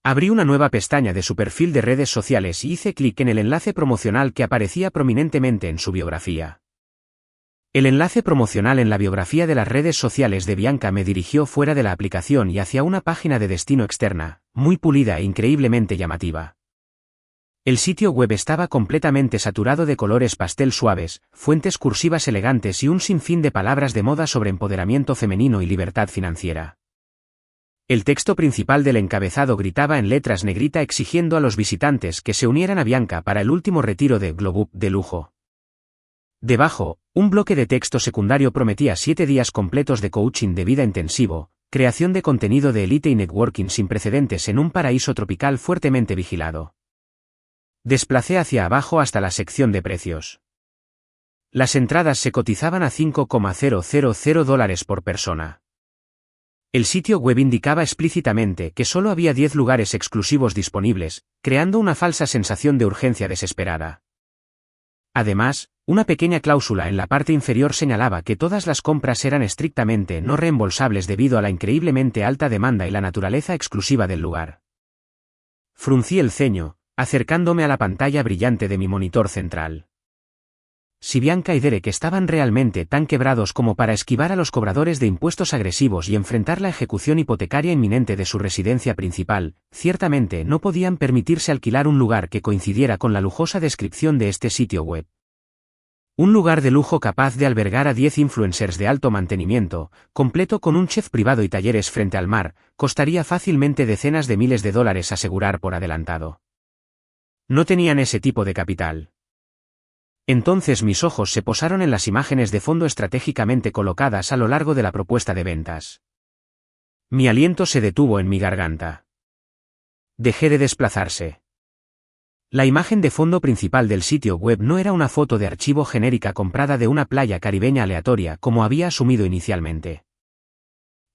Abrí una nueva pestaña de su perfil de redes sociales y hice clic en el enlace promocional que aparecía prominentemente en su biografía. El enlace promocional en la biografía de las redes sociales de Bianca me dirigió fuera de la aplicación y hacia una página de destino externa, muy pulida e increíblemente llamativa. El sitio web estaba completamente saturado de colores pastel suaves, fuentes cursivas elegantes y un sinfín de palabras de moda sobre empoderamiento femenino y libertad financiera. El texto principal del encabezado gritaba en letras negrita exigiendo a los visitantes que se unieran a Bianca para el último retiro de Glow Up de lujo. Debajo, un bloque de texto secundario prometía 7 días completos de coaching de vida intensivo, creación de contenido de élite y networking sin precedentes en un paraíso tropical fuertemente vigilado. Desplacé hacia abajo hasta la sección de precios. Las entradas se cotizaban a $5,000 por persona. El sitio web indicaba explícitamente que solo había 10 lugares exclusivos disponibles, creando una falsa sensación de urgencia desesperada. Además, una pequeña cláusula en la parte inferior señalaba que todas las compras eran estrictamente no reembolsables debido a la increíblemente alta demanda y la naturaleza exclusiva del lugar. Fruncí el ceño, acercándome a la pantalla brillante de mi monitor central. Si Bianca y Derek estaban realmente tan quebrados como para esquivar a los cobradores de impuestos agresivos y enfrentar la ejecución hipotecaria inminente de su residencia principal, ciertamente no podían permitirse alquilar un lugar que coincidiera con la lujosa descripción de este sitio web. Un lugar de lujo capaz de albergar a 10 influencers de alto mantenimiento, completo con un chef privado y talleres frente al mar, costaría fácilmente decenas de miles de dólares asegurar por adelantado. No tenían ese tipo de capital. Entonces mis ojos se posaron en las imágenes de fondo estratégicamente colocadas a lo largo de la propuesta de ventas. Mi aliento se detuvo en mi garganta. Dejé de desplazarse. La imagen de fondo principal del sitio web no era una foto de archivo genérica comprada de una playa caribeña aleatoria como había asumido inicialmente.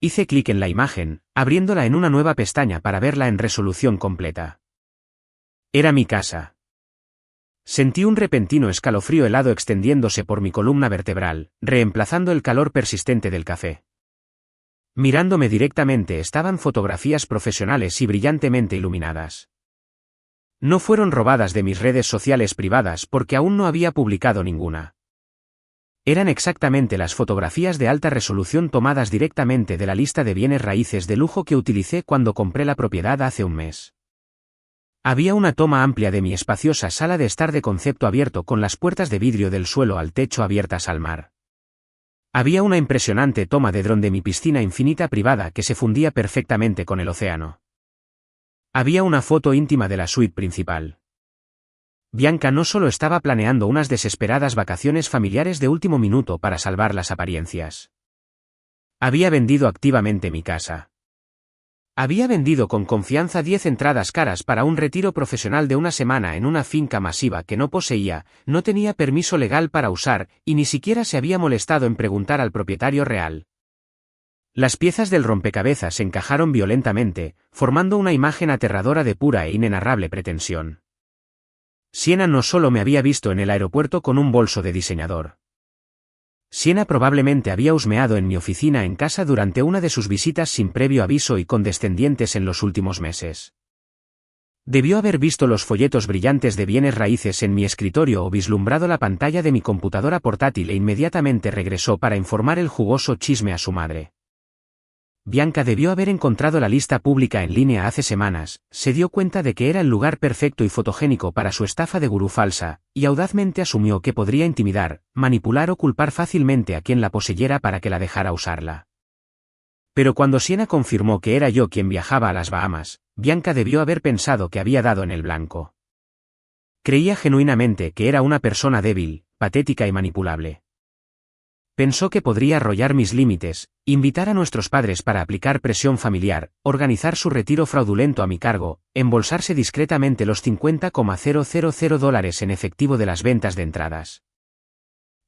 Hice clic en la imagen, abriéndola en una nueva pestaña para verla en resolución completa. Era mi casa. Sentí un repentino escalofrío helado extendiéndose por mi columna vertebral, reemplazando el calor persistente del café. Mirándome directamente estaban fotografías profesionales y brillantemente iluminadas. No fueron robadas de mis redes sociales privadas porque aún no había publicado ninguna. Eran exactamente las fotografías de alta resolución tomadas directamente de la lista de bienes raíces de lujo que utilicé cuando compré la propiedad hace un mes. Había una toma amplia de mi espaciosa sala de estar de concepto abierto con las puertas de vidrio del suelo al techo abiertas al mar. Había una impresionante toma de dron de mi piscina infinita privada que se fundía perfectamente con el océano. Había una foto íntima de la suite principal. Bianca no solo estaba planeando unas desesperadas vacaciones familiares de último minuto para salvar las apariencias. Había vendido activamente mi casa. Había vendido con confianza 10 entradas caras para un retiro profesional de una semana en una finca masiva que no poseía, no tenía permiso legal para usar, y ni siquiera se había molestado en preguntar al propietario real. Las piezas del rompecabezas se encajaron violentamente, formando una imagen aterradora de pura e inenarrable pretensión. Siena no solo me había visto en el aeropuerto con un bolso de diseñador. Siena probablemente había husmeado en mi oficina en casa durante una de sus visitas sin previo aviso y condescendientes en los últimos meses. Debió haber visto los folletos brillantes de bienes raíces en mi escritorio o vislumbrado la pantalla de mi computadora portátil e inmediatamente regresó para informar el jugoso chisme a su madre. Bianca debió haber encontrado la lista pública en línea hace semanas, se dio cuenta de que era el lugar perfecto y fotogénico para su estafa de gurú falsa, y audazmente asumió que podría intimidar, manipular o culpar fácilmente a quien la poseyera para que la dejara usarla. Pero cuando Siena confirmó que era yo quien viajaba a las Bahamas, Bianca debió haber pensado que había dado en el blanco. Creía genuinamente que era una persona débil, patética y manipulable. Pensó que podría arrollar mis límites, invitar a nuestros padres para aplicar presión familiar, organizar su retiro fraudulento a mi cargo, embolsarse discretamente los $50,000 en efectivo de las ventas de entradas.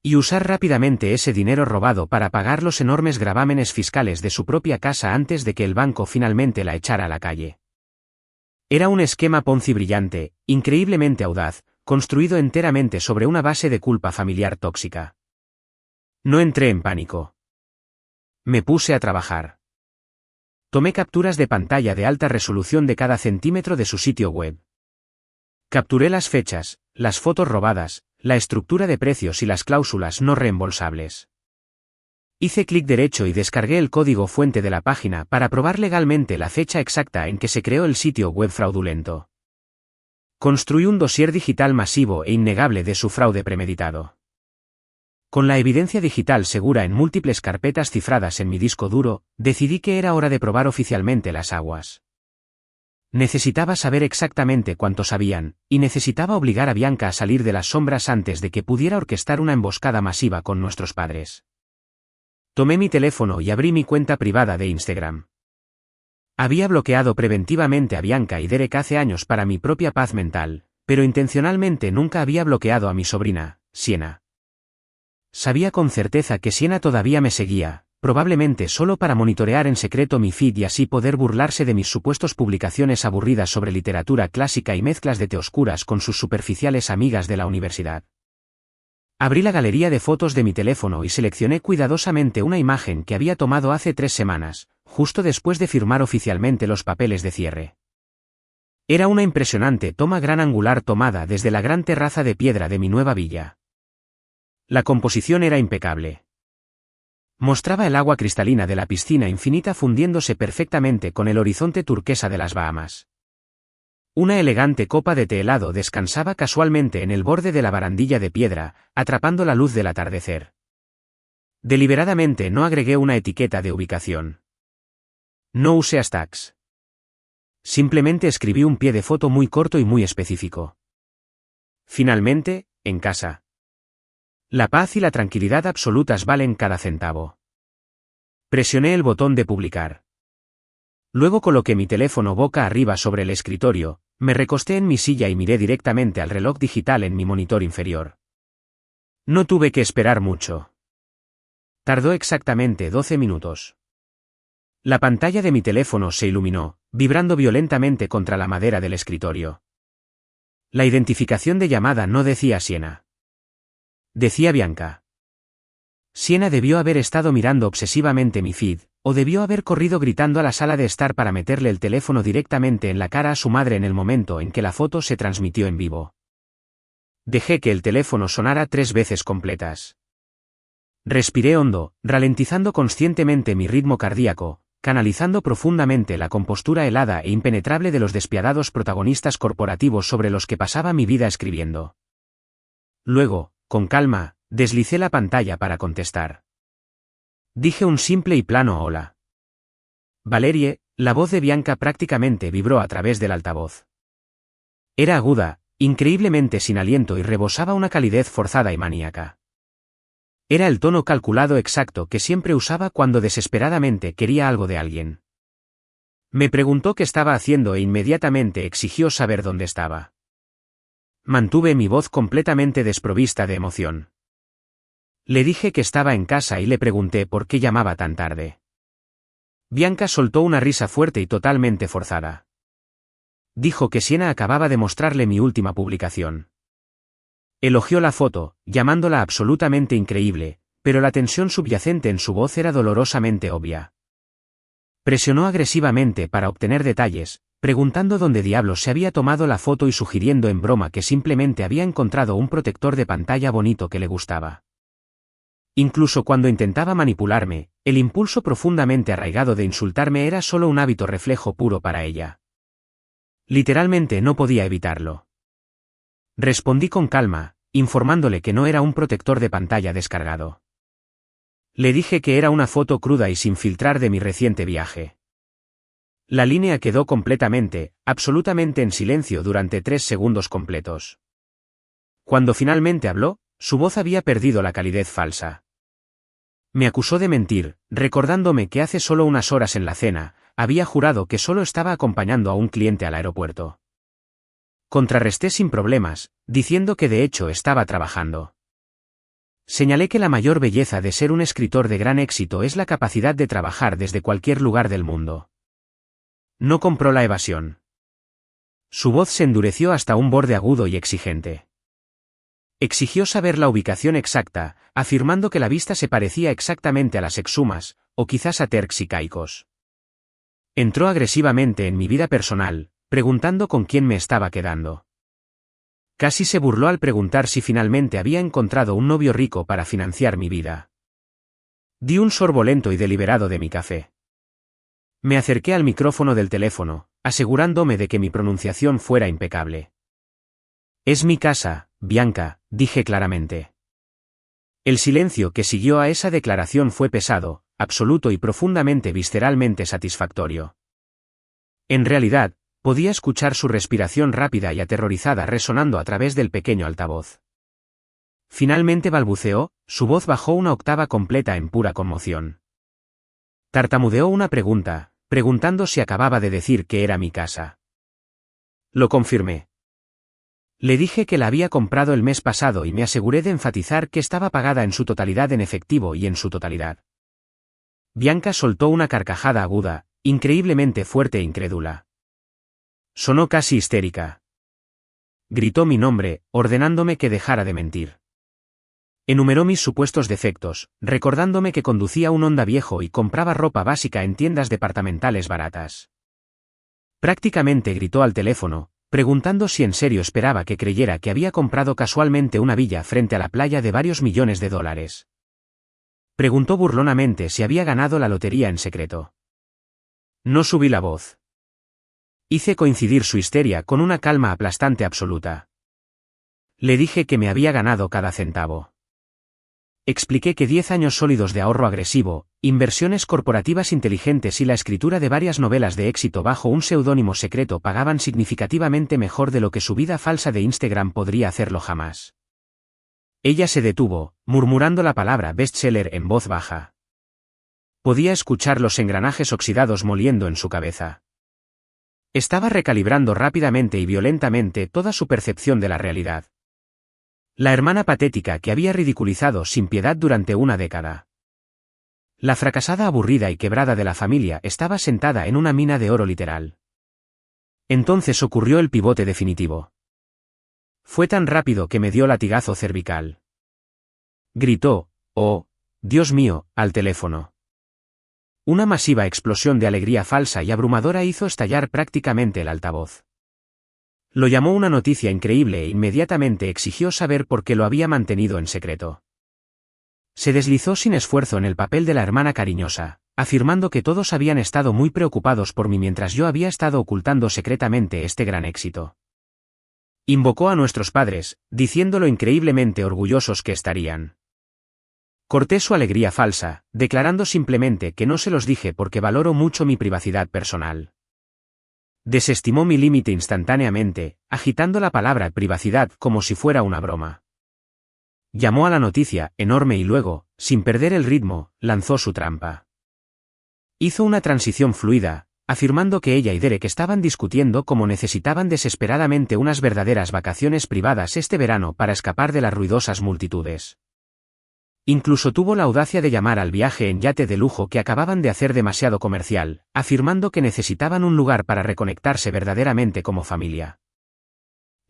Y usar rápidamente ese dinero robado para pagar los enormes gravámenes fiscales de su propia casa antes de que el banco finalmente la echara a la calle. Era un esquema Ponzi brillante, increíblemente audaz, construido enteramente sobre una base de culpa familiar tóxica. No entré en pánico. Me puse a trabajar. Tomé capturas de pantalla de alta resolución de cada centímetro de su sitio web. Capturé las fechas, las fotos robadas, la estructura de precios y las cláusulas no reembolsables. Hice clic derecho y descargué el código fuente de la página para probar legalmente la fecha exacta en que se creó el sitio web fraudulento. Construí un dossier digital masivo e innegable de su fraude premeditado. Con la evidencia digital segura en múltiples carpetas cifradas en mi disco duro, decidí que era hora de probar oficialmente las aguas. Necesitaba saber exactamente cuánto sabían, y necesitaba obligar a Bianca a salir de las sombras antes de que pudiera orquestar una emboscada masiva con nuestros padres. Tomé mi teléfono y abrí mi cuenta privada de Instagram. Había bloqueado preventivamente a Bianca y Derek hace años para mi propia paz mental, pero intencionalmente nunca había bloqueado a mi sobrina, Siena. Sabía con certeza que Siena todavía me seguía, probablemente solo para monitorear en secreto mi feed y así poder burlarse de mis supuestas publicaciones aburridas sobre literatura clásica y mezclas de té oscuras con sus superficiales amigas de la universidad. Abrí la galería de fotos de mi teléfono y seleccioné cuidadosamente una imagen que había tomado hace 3 semanas, justo después de firmar oficialmente los papeles de cierre. Era una impresionante toma gran angular tomada desde la gran terraza de piedra de mi nueva villa. La composición era impecable. Mostraba el agua cristalina de la piscina infinita fundiéndose perfectamente con el horizonte turquesa de las Bahamas. Una elegante copa de té helado descansaba casualmente en el borde de la barandilla de piedra, atrapando la luz del atardecer. Deliberadamente no agregué una etiqueta de ubicación. No usé hashtags. Simplemente escribí un pie de foto muy corto y muy específico. Finalmente, en casa. La paz y la tranquilidad absolutas valen cada centavo. Presioné el botón de publicar. Luego coloqué mi teléfono boca arriba sobre el escritorio, me recosté en mi silla y miré directamente al reloj digital en mi monitor inferior. No tuve que esperar mucho. Tardó exactamente 12 minutos. La pantalla de mi teléfono se iluminó, vibrando violentamente contra la madera del escritorio. La identificación de llamada no decía Siena. Decía Bianca. Siena debió haber estado mirando obsesivamente mi feed, o debió haber corrido gritando a la sala de estar para meterle el teléfono directamente en la cara a su madre en el momento en que la foto se transmitió en vivo. Dejé que el teléfono sonara 3 veces completas. Respiré hondo, ralentizando conscientemente mi ritmo cardíaco, canalizando profundamente la compostura helada e impenetrable de los despiadados protagonistas corporativos sobre los que pasaba mi vida escribiendo. Luego, con calma, deslicé la pantalla para contestar. Dije un simple y plano hola. Valerie, la voz de Bianca prácticamente vibró a través del altavoz. Era aguda, increíblemente sin aliento y rebosaba una calidez forzada y maníaca. Era el tono calculado exacto que siempre usaba cuando desesperadamente quería algo de alguien. Me preguntó qué estaba haciendo e inmediatamente exigió saber dónde estaba. Mantuve mi voz completamente desprovista de emoción. Le dije que estaba en casa y le pregunté por qué llamaba tan tarde. Bianca soltó una risa fuerte y totalmente forzada. Dijo que Siena acababa de mostrarle mi última publicación. Elogió la foto, llamándola absolutamente increíble, pero la tensión subyacente en su voz era dolorosamente obvia. Presionó agresivamente para obtener detalles, preguntando dónde diablos se había tomado la foto y sugiriendo en broma que simplemente había encontrado un protector de pantalla bonito que le gustaba. Incluso cuando intentaba manipularme, el impulso profundamente arraigado de insultarme era solo un hábito reflejo puro para ella. Literalmente no podía evitarlo. Respondí con calma, informándole que no era un protector de pantalla descargado. Le dije que era una foto cruda y sin filtrar de mi reciente viaje. La línea quedó completamente, absolutamente en silencio durante 3 segundos completos. Cuando finalmente habló, su voz había perdido la calidez falsa. Me acusó de mentir, recordándome que hace solo unas horas en la cena, había jurado que solo estaba acompañando a un cliente al aeropuerto. Contrarresté sin problemas, diciendo que de hecho estaba trabajando. Señalé que la mayor belleza de ser un escritor de gran éxito es la capacidad de trabajar desde cualquier lugar del mundo. No compró la evasión. Su voz se endureció hasta un borde agudo y exigente. Exigió saber la ubicación exacta, afirmando que la vista se parecía exactamente a las exhumas, o quizás a Turks y Caicos. Entró agresivamente en mi vida personal, preguntando con quién me estaba quedando. Casi se burló al preguntar si finalmente había encontrado un novio rico para financiar mi vida. Di un sorbo lento y deliberado de mi café. Me acerqué al micrófono del teléfono, asegurándome de que mi pronunciación fuera impecable. Es mi casa, Bianca, dije claramente. El silencio que siguió a esa declaración fue pesado, absoluto y profundamente visceralmente satisfactorio. En realidad, podía escuchar su respiración rápida y aterrorizada resonando a través del pequeño altavoz. Finalmente balbuceó, su voz bajó una octava completa en pura conmoción. Tartamudeó una pregunta, preguntando si acababa de decir que era mi casa. Lo confirmé. Le dije que la había comprado el mes pasado y me aseguré de enfatizar que estaba pagada en su totalidad en efectivo y en su totalidad. Bianca soltó una carcajada aguda, increíblemente fuerte e incrédula. Sonó casi histérica. Gritó mi nombre, ordenándome que dejara de mentir. Enumeró mis supuestos defectos, recordándome que conducía un Honda viejo y compraba ropa básica en tiendas departamentales baratas. Prácticamente gritó al teléfono, preguntando si en serio esperaba que creyera que había comprado casualmente una villa frente a la playa de varios millones de dólares. Preguntó burlonamente si había ganado la lotería en secreto. No subí la voz. Hice coincidir su histeria con una calma aplastante absoluta. Le dije que me había ganado cada centavo. Expliqué que 10 años sólidos de ahorro agresivo, inversiones corporativas inteligentes y la escritura de varias novelas de éxito bajo un seudónimo secreto pagaban significativamente mejor de lo que su vida falsa de Instagram podría hacerlo jamás. Ella se detuvo, murmurando la palabra bestseller en voz baja. Podía escuchar los engranajes oxidados moliendo en su cabeza. Estaba recalibrando rápidamente y violentamente toda su percepción de la realidad. La hermana patética que había ridiculizado sin piedad durante una década. La fracasada aburrida y quebrada de la familia estaba sentada en una mina de oro literal. Entonces ocurrió el pivote definitivo. Fue tan rápido que me dio latigazo cervical. Gritó, «Oh, Dios mío», al teléfono. Una masiva explosión de alegría falsa y abrumadora hizo estallar prácticamente el altavoz. Lo llamó una noticia increíble e inmediatamente exigió saber por qué lo había mantenido en secreto. Se deslizó sin esfuerzo en el papel de la hermana cariñosa, afirmando que todos habían estado muy preocupados por mí mientras yo había estado ocultando secretamente este gran éxito. Invocó a nuestros padres, diciendo lo increíblemente orgullosos que estarían. Corté su alegría falsa, declarando simplemente que no se los dije porque valoro mucho mi privacidad personal. Desestimó mi límite instantáneamente, agitando la palabra privacidad como si fuera una broma. Llamó a la noticia, enorme y luego, sin perder el ritmo, lanzó su trampa. Hizo una transición fluida, afirmando que ella y Derek estaban discutiendo cómo necesitaban desesperadamente unas verdaderas vacaciones privadas este verano para escapar de las ruidosas multitudes. Incluso tuvo la audacia de llamar al viaje en yate de lujo que acababan de hacer demasiado comercial, afirmando que necesitaban un lugar para reconectarse verdaderamente como familia.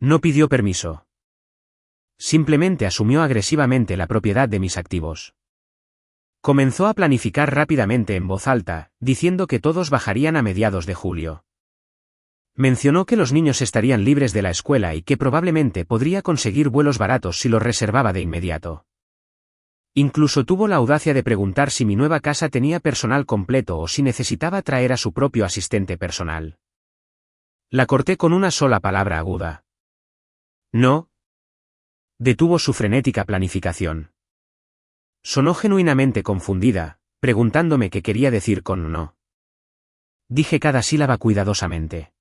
No pidió permiso. Simplemente asumió agresivamente la propiedad de mis activos. Comenzó a planificar rápidamente en voz alta, diciendo que todos bajarían a mediados de julio. Mencionó que los niños estarían libres de la escuela y que probablemente podría conseguir vuelos baratos si los reservaba de inmediato. Incluso tuvo la audacia de preguntar si mi nueva casa tenía personal completo o si necesitaba traer a su propio asistente personal. La corté con una sola palabra aguda. No. Detuvo su frenética planificación. Sonó genuinamente confundida, preguntándome qué quería decir con no. Dije cada sílaba cuidadosamente.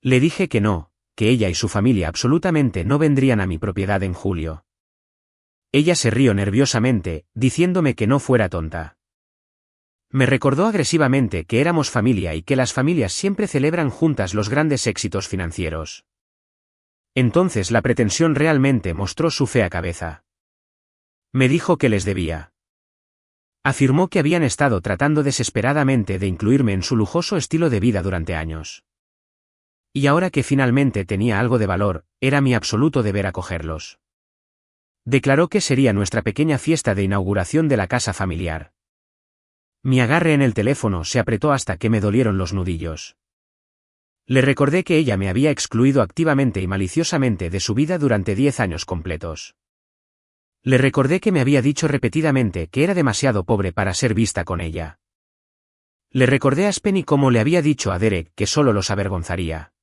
Le dije que no, que ella y su familia absolutamente no vendrían a mi propiedad en julio. Ella se rió nerviosamente, diciéndome que no fuera tonta. Me recordó agresivamente que éramos familia y que las familias siempre celebran juntas los grandes éxitos financieros. Entonces la pretensión realmente mostró su fea cabeza. Me dijo que les debía. Afirmó que habían estado tratando desesperadamente de incluirme en su lujoso estilo de vida durante años. Y ahora que finalmente tenía algo de valor, era mi absoluto deber acogerlos. Declaró que sería nuestra pequeña fiesta de inauguración de la casa familiar. Mi agarre en el teléfono se apretó hasta que me dolieron los nudillos. Le recordé que ella me había excluido activamente y maliciosamente de su vida durante 10 años completos. Le recordé que me había dicho repetidamente que era demasiado pobre para ser vista con ella. Le recordé a Spenny cómo le había dicho a Derek que solo los avergonzaría.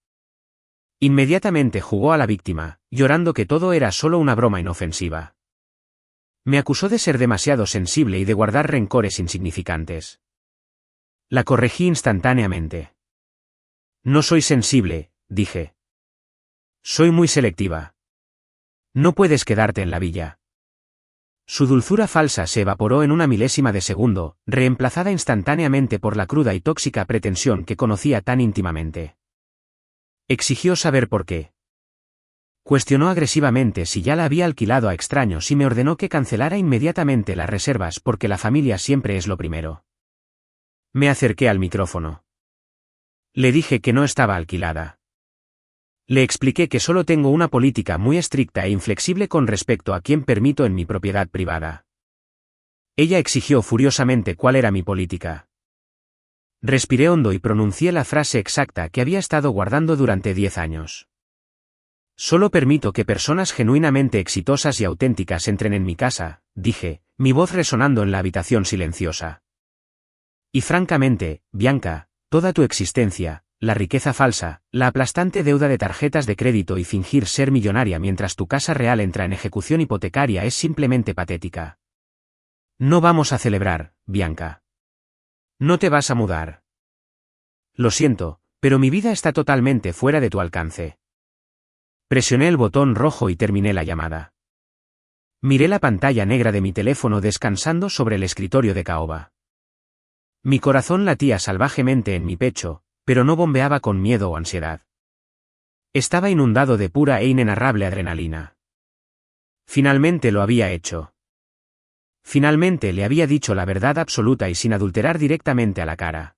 Inmediatamente jugó a la víctima, llorando que todo era solo una broma inofensiva. Me acusó de ser demasiado sensible y de guardar rencores insignificantes. La corregí instantáneamente. No soy sensible, dije. Soy muy selectiva. No puedes quedarte en la villa. Su dulzura falsa se evaporó en una milésima de segundo, reemplazada instantáneamente por la cruda y tóxica pretensión que conocía tan íntimamente. Exigió saber por qué. Cuestionó agresivamente si ya la había alquilado a extraños y me ordenó que cancelara inmediatamente las reservas porque la familia siempre es lo primero. Me acerqué al micrófono. Le dije que no estaba alquilada. Le expliqué que solo tengo una política muy estricta e inflexible con respecto a quién permito en mi propiedad privada. Ella exigió furiosamente cuál era mi política. Respiré hondo y pronuncié la frase exacta que había estado guardando durante 10 años. Solo permito que personas genuinamente exitosas y auténticas entren en mi casa, dije, mi voz resonando en la habitación silenciosa. Y francamente, Bianca, toda tu existencia, la riqueza falsa, la aplastante deuda de tarjetas de crédito y fingir ser millonaria mientras tu casa real entra en ejecución hipotecaria es simplemente patética. No vamos a celebrar, Bianca. No te vas a mudar. Lo siento, pero mi vida está totalmente fuera de tu alcance. Presioné el botón rojo y terminé la llamada. Miré la pantalla negra de mi teléfono descansando sobre el escritorio de caoba. Mi corazón latía salvajemente en mi pecho, pero no bombeaba con miedo o ansiedad. Estaba inundado de pura e inenarrable adrenalina. Finalmente lo había hecho. Finalmente le había dicho la verdad absoluta y sin adulterar directamente a la cara.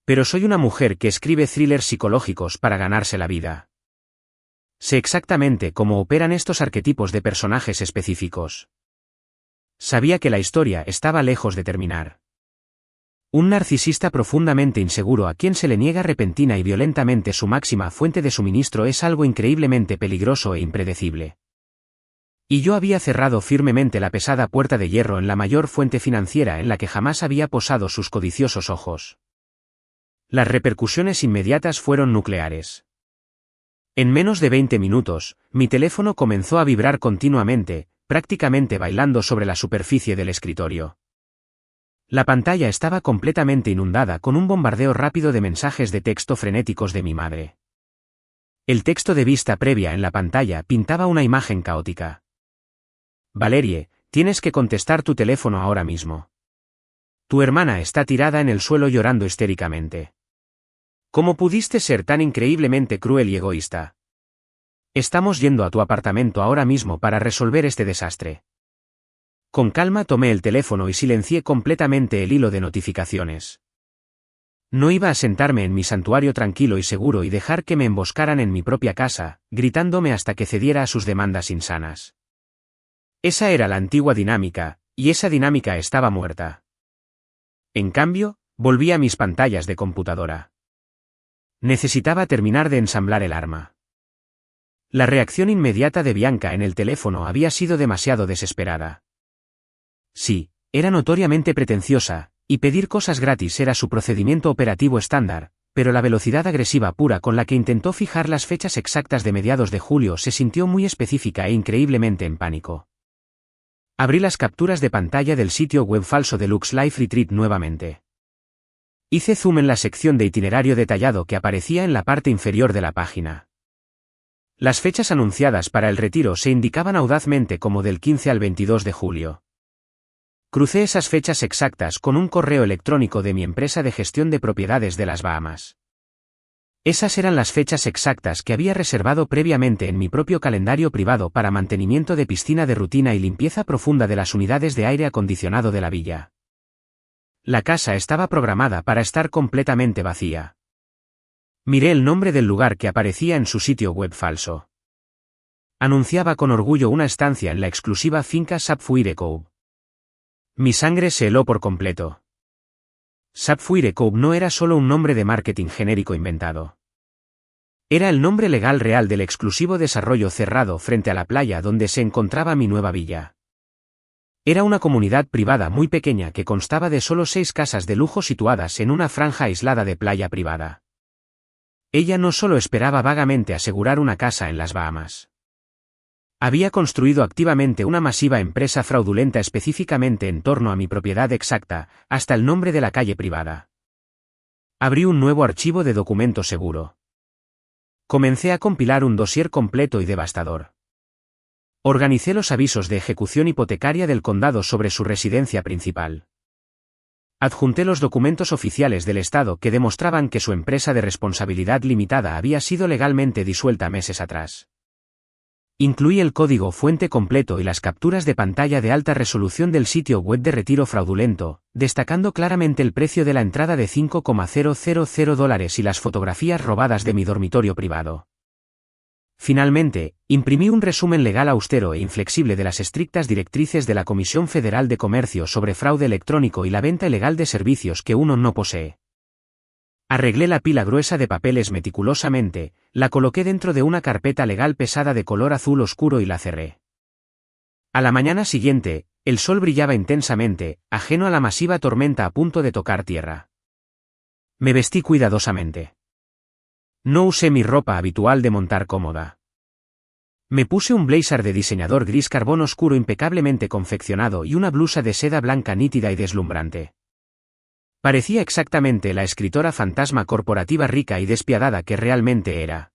Pero soy una mujer que escribe thrillers psicológicos para ganarse la vida. Sé exactamente cómo operan estos arquetipos de personajes específicos. Sabía que la historia estaba lejos de terminar. Un narcisista profundamente inseguro a quien se le niega repentina y violentamente su máxima fuente de suministro es algo increíblemente peligroso e impredecible. Y yo había cerrado firmemente la pesada puerta de hierro en la mayor fuente financiera en la que jamás había posado sus codiciosos ojos. Las repercusiones inmediatas fueron nucleares. En menos de 20 minutos, mi teléfono comenzó a vibrar continuamente, prácticamente bailando sobre la superficie del escritorio. La pantalla estaba completamente inundada con un bombardeo rápido de mensajes de texto frenéticos de mi madre. El texto de vista previa en la pantalla pintaba una imagen caótica. Valerie, tienes que contestar tu teléfono ahora mismo. Tu hermana está tirada en el suelo llorando histéricamente. ¿Cómo pudiste ser tan increíblemente cruel y egoísta? Estamos yendo a tu apartamento ahora mismo para resolver este desastre. Con calma tomé el teléfono y silencié completamente el hilo de notificaciones. No iba a sentarme en mi santuario tranquilo y seguro y dejar que me emboscaran en mi propia casa, gritándome hasta que cediera a sus demandas insanas. Esa era la antigua dinámica, y esa dinámica estaba muerta. En cambio, volví a mis pantallas de computadora. Necesitaba terminar de ensamblar el arma. La reacción inmediata de Bianca en el teléfono había sido demasiado desesperada. Sí, era notoriamente pretenciosa, y pedir cosas gratis era su procedimiento operativo estándar, pero la velocidad agresiva pura con la que intentó fijar las fechas exactas de mediados de julio se sintió muy específica e increíblemente en pánico. Abrí las capturas de pantalla del sitio web falso de Lux Life Retreat nuevamente. Hice zoom en la sección de itinerario detallado que aparecía en la parte inferior de la página. Las fechas anunciadas para el retiro se indicaban audazmente como del 15 al 22 de julio. Crucé esas fechas exactas con un correo electrónico de mi empresa de gestión de propiedades de las Bahamas. Esas eran las fechas exactas que había reservado previamente en mi propio calendario privado para mantenimiento de piscina de rutina y limpieza profunda de las unidades de aire acondicionado de la villa. La casa estaba programada para estar completamente vacía. Miré el nombre del lugar que aparecía en su sitio web falso. Anunciaba con orgullo una estancia en la exclusiva finca Sapphire Cove. Mi sangre se heló por completo. Sapphire Cove no era solo un nombre de marketing genérico inventado. Era el nombre legal real del exclusivo desarrollo cerrado frente a la playa donde se encontraba mi nueva villa. Era una comunidad privada muy pequeña que constaba de solo 6 casas de lujo situadas en una franja aislada de playa privada. Ella no solo esperaba vagamente asegurar una casa en las Bahamas. Había construido activamente una masiva empresa fraudulenta específicamente en torno a mi propiedad exacta, hasta el nombre de la calle privada. Abrí un nuevo archivo de documento seguro. Comencé a compilar un dossier completo y devastador. Organicé los avisos de ejecución hipotecaria del condado sobre su residencia principal. Adjunté los documentos oficiales del Estado que demostraban que su empresa de responsabilidad limitada había sido legalmente disuelta meses atrás. Incluí el código fuente completo y las capturas de pantalla de alta resolución del sitio web de retiro fraudulento, destacando claramente el precio de la entrada de $5,000 y las fotografías robadas de mi dormitorio privado. Finalmente, imprimí un resumen legal austero e inflexible de las estrictas directrices de la Comisión Federal de Comercio sobre fraude electrónico y la venta ilegal de servicios que uno no posee. Arreglé la pila gruesa de papeles meticulosamente, la coloqué dentro de una carpeta legal pesada de color azul oscuro y la cerré. A la mañana siguiente, el sol brillaba intensamente, ajeno a la masiva tormenta a punto de tocar tierra. Me vestí cuidadosamente. No usé mi ropa habitual de montar cómoda. Me puse un blazer de diseñador gris carbón oscuro impecablemente confeccionado y una blusa de seda blanca nítida y deslumbrante. Parecía exactamente la escritora fantasma corporativa rica y despiadada que realmente era.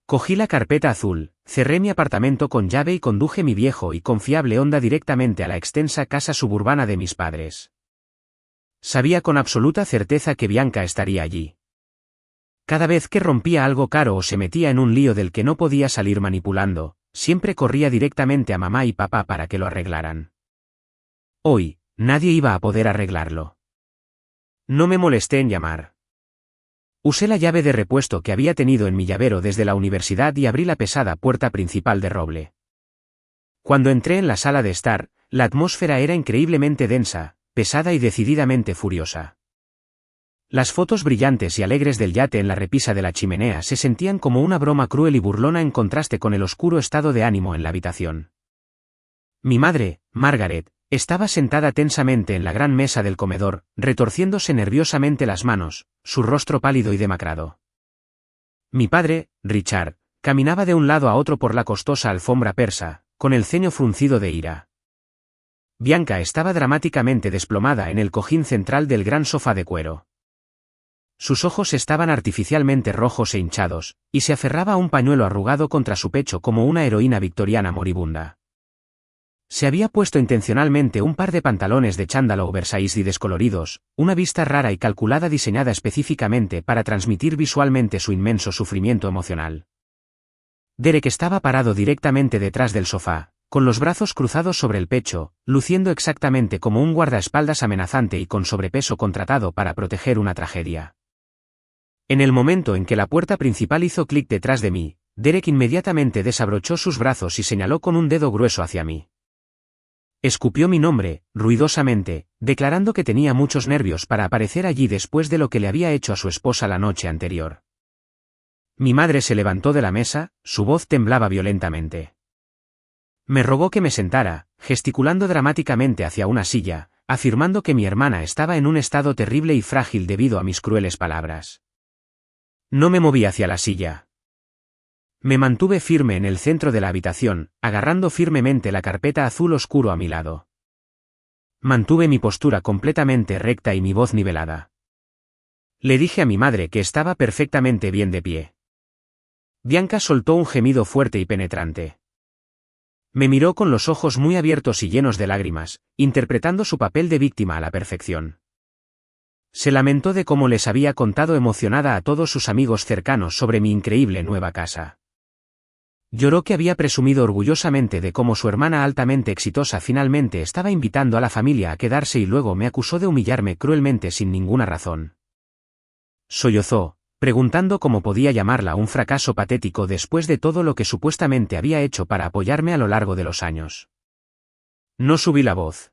Cogí la carpeta azul, cerré mi apartamento con llave y conduje mi viejo y confiable Honda directamente a la extensa casa suburbana de mis padres. Sabía con absoluta certeza que Bianca estaría allí. Cada vez que rompía algo caro o se metía en un lío del que no podía salir manipulando, siempre corría directamente a mamá y papá para que lo arreglaran. Hoy, nadie iba a poder arreglarlo. No me molesté en llamar. Usé la llave de repuesto que había tenido en mi llavero desde la universidad y abrí la pesada puerta principal de roble. Cuando entré en la sala de estar, la atmósfera era increíblemente densa, pesada y decididamente furiosa. Las fotos brillantes y alegres del yate en la repisa de la chimenea se sentían como una broma cruel y burlona en contraste con el oscuro estado de ánimo en la habitación. Mi madre, Margaret, estaba sentada tensamente en la gran mesa del comedor, retorciéndose nerviosamente las manos, su rostro pálido y demacrado. Mi padre, Richard, caminaba de un lado a otro por la costosa alfombra persa, con el ceño fruncido de ira. Bianca estaba dramáticamente desplomada en el cojín central del gran sofá de cuero. Sus ojos estaban artificialmente rojos e hinchados, y se aferraba a un pañuelo arrugado contra su pecho como una heroína victoriana moribunda. Se había puesto intencionalmente un par de pantalones de chándalo oversize y descoloridos, una vista rara y calculada diseñada específicamente para transmitir visualmente su inmenso sufrimiento emocional. Derek estaba parado directamente detrás del sofá, con los brazos cruzados sobre el pecho, luciendo exactamente como un guardaespaldas amenazante y con sobrepeso contratado para proteger una tragedia. En el momento en que la puerta principal hizo clic detrás de mí, Derek inmediatamente desabrochó sus brazos y señaló con un dedo grueso hacia mí. Escupió mi nombre, ruidosamente, declarando que tenía muchos nervios para aparecer allí después de lo que le había hecho a su esposa la noche anterior. Mi madre se levantó de la mesa, su voz temblaba violentamente. Me rogó que me sentara, gesticulando dramáticamente hacia una silla, afirmando que mi hermana estaba en un estado terrible y frágil debido a mis crueles palabras. No me moví hacia la silla. Me mantuve firme en el centro de la habitación, agarrando firmemente la carpeta azul oscuro a mi lado. Mantuve mi postura completamente recta y mi voz nivelada. Le dije a mi madre que estaba perfectamente bien de pie. Bianca soltó un gemido fuerte y penetrante. Me miró con los ojos muy abiertos y llenos de lágrimas, interpretando su papel de víctima a la perfección. Se lamentó de cómo les había contado emocionada a todos sus amigos cercanos sobre mi increíble nueva casa. Lloró que había presumido orgullosamente de cómo su hermana altamente exitosa finalmente estaba invitando a la familia a quedarse y luego me acusó de humillarme cruelmente sin ninguna razón. Sollozó, preguntando cómo podía llamarla un fracaso patético después de todo lo que supuestamente había hecho para apoyarme a lo largo de los años. No subí la voz.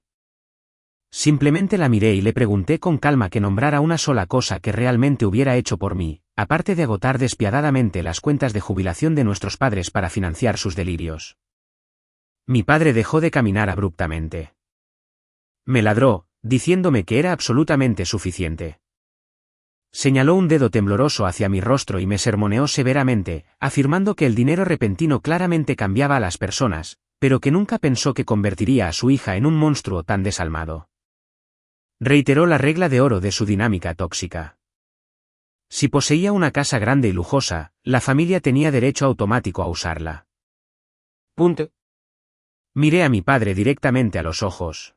Simplemente la miré y le pregunté con calma que nombrara una sola cosa que realmente hubiera hecho por mí, aparte de agotar despiadadamente las cuentas de jubilación de nuestros padres para financiar sus delirios. Mi padre dejó de caminar abruptamente. Me ladró, diciéndome que era absolutamente suficiente. Señaló un dedo tembloroso hacia mi rostro y me sermoneó severamente, afirmando que el dinero repentino claramente cambiaba a las personas, pero que nunca pensó que convertiría a su hija en un monstruo tan desalmado. Reiteró la regla de oro de su dinámica tóxica. Si poseía una casa grande y lujosa, la familia tenía derecho automático a usarla. Punto. Miré a mi padre directamente a los ojos.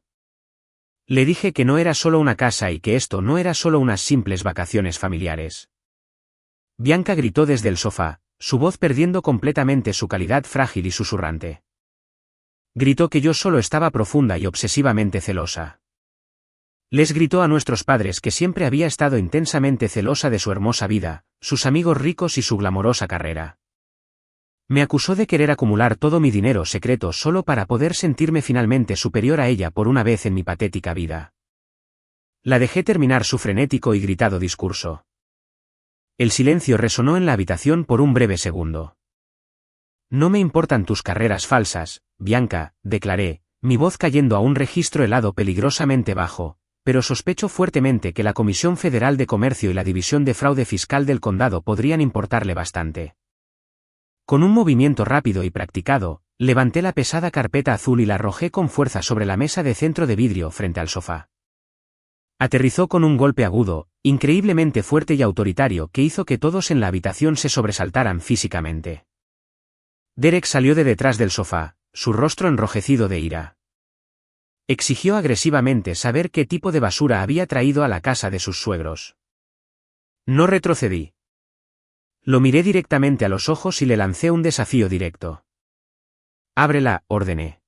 Le dije que no era solo una casa y que esto no era solo unas simples vacaciones familiares. Bianca gritó desde el sofá, su voz perdiendo completamente su calidad frágil y susurrante. Gritó que yo solo estaba profunda y obsesivamente celosa. Les gritó a nuestros padres que siempre había estado intensamente celosa de su hermosa vida, sus amigos ricos y su glamorosa carrera. Me acusó de querer acumular todo mi dinero secreto solo para poder sentirme finalmente superior a ella por una vez en mi patética vida. La dejé terminar su frenético y gritado discurso. El silencio resonó en la habitación por un breve segundo. No me importan tus carreras falsas, Bianca, declaré, mi voz cayendo a un registro helado peligrosamente bajo, pero sospecho fuertemente que la Comisión Federal de Comercio y la División de Fraude Fiscal del Condado podrían importarle bastante. Con un movimiento rápido y practicado, levanté la pesada carpeta azul y la arrojé con fuerza sobre la mesa de centro de vidrio frente al sofá. Aterrizó con un golpe agudo, increíblemente fuerte y autoritario que hizo que todos en la habitación se sobresaltaran físicamente. Derek salió de detrás del sofá, su rostro enrojecido de ira. Exigió agresivamente saber qué tipo de basura había traído a la casa de sus suegros. No retrocedí. Lo miré directamente a los ojos y le lancé un desafío directo. Ábrela, ordené.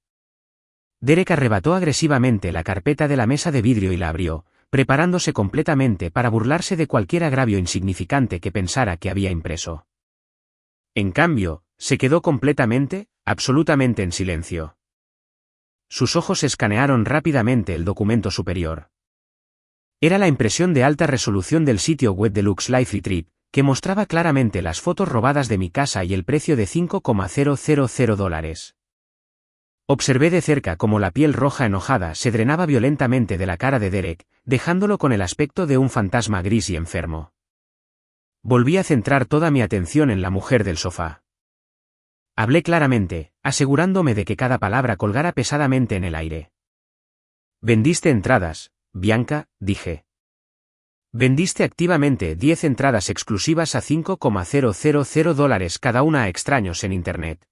Derek arrebató agresivamente la carpeta de la mesa de vidrio y la abrió, preparándose completamente para burlarse de cualquier agravio insignificante que pensara que había impreso. En cambio, se quedó completamente, absolutamente en silencio. Sus ojos escanearon rápidamente el documento superior. Era la impresión de alta resolución del sitio web de Lux Life Trip, que mostraba claramente las fotos robadas de mi casa y el precio de $5,000. Observé de cerca cómo la piel roja enojada se drenaba violentamente de la cara de Derek, dejándolo con el aspecto de un fantasma gris y enfermo. Volví a centrar toda mi atención en la mujer del sofá. Hablé claramente, asegurándome de que cada palabra colgara pesadamente en el aire. Vendiste entradas, Bianca, dije. Vendiste activamente 10 entradas exclusivas a $5,000 cada una a extraños en Internet.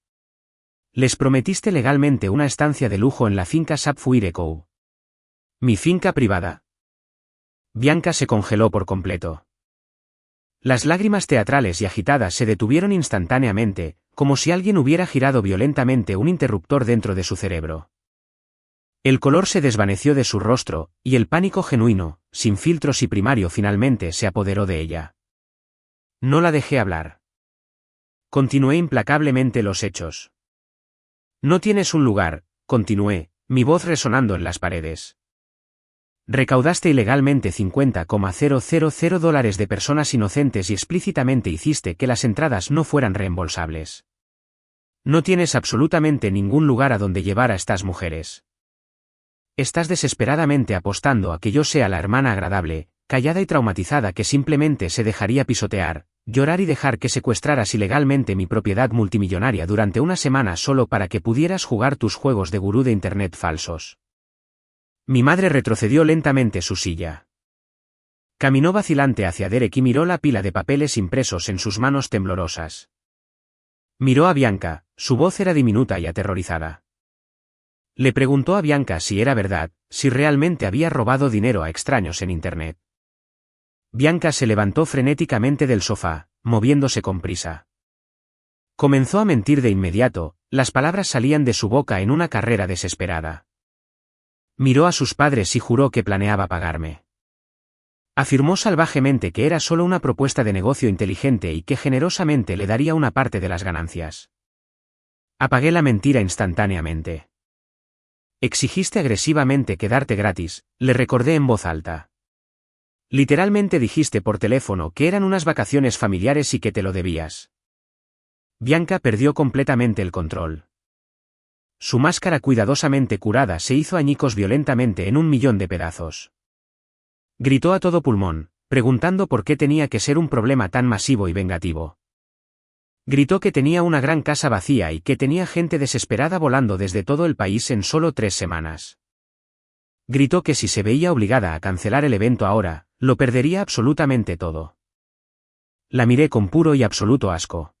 Les prometiste legalmente una estancia de lujo en la finca Sapphire Cove. ¿Mi finca privada? Bianca se congeló por completo. Las lágrimas teatrales y agitadas se detuvieron instantáneamente, como si alguien hubiera girado violentamente un interruptor dentro de su cerebro. El color se desvaneció de su rostro, y el pánico genuino, sin filtros y primario finalmente se apoderó de ella. No la dejé hablar. Continué implacablemente los hechos. No tienes un lugar, continué, mi voz resonando en las paredes. Recaudaste ilegalmente $50,000 de personas inocentes y explícitamente hiciste que las entradas no fueran reembolsables. No tienes absolutamente ningún lugar a donde llevar a estas mujeres. Estás desesperadamente apostando a que yo sea la hermana agradable, callada y traumatizada que simplemente se dejaría pisotear, llorar y dejar que secuestraras ilegalmente mi propiedad multimillonaria durante una semana solo para que pudieras jugar tus juegos de gurú de internet falsos. Mi madre retrocedió lentamente su silla. Caminó vacilante hacia Derek y miró la pila de papeles impresos en sus manos temblorosas. Miró a Bianca, su voz era diminuta y aterrorizada. Le preguntó a Bianca si era verdad, si realmente había robado dinero a extraños en internet. Bianca se levantó frenéticamente del sofá, moviéndose con prisa. Comenzó a mentir de inmediato, las palabras salían de su boca en una carrera desesperada. Miró a sus padres y juró que planeaba pagarme. Afirmó salvajemente que era solo una propuesta de negocio inteligente y que generosamente le daría una parte de las ganancias. Apagué la mentira instantáneamente. Exigiste agresivamente quedarte gratis, le recordé en voz alta. Literalmente dijiste por teléfono que eran unas vacaciones familiares y que te lo debías. Bianca perdió completamente el control. Su máscara cuidadosamente curada se hizo añicos violentamente en 1.000.000 de pedazos. Gritó a todo pulmón, preguntando por qué tenía que ser un problema tan masivo y vengativo. Gritó que tenía una gran casa vacía y que tenía gente desesperada volando desde todo el país en solo 3 semanas. Gritó que si se veía obligada a cancelar el evento ahora, lo perdería absolutamente todo. La miré con puro y absoluto asco.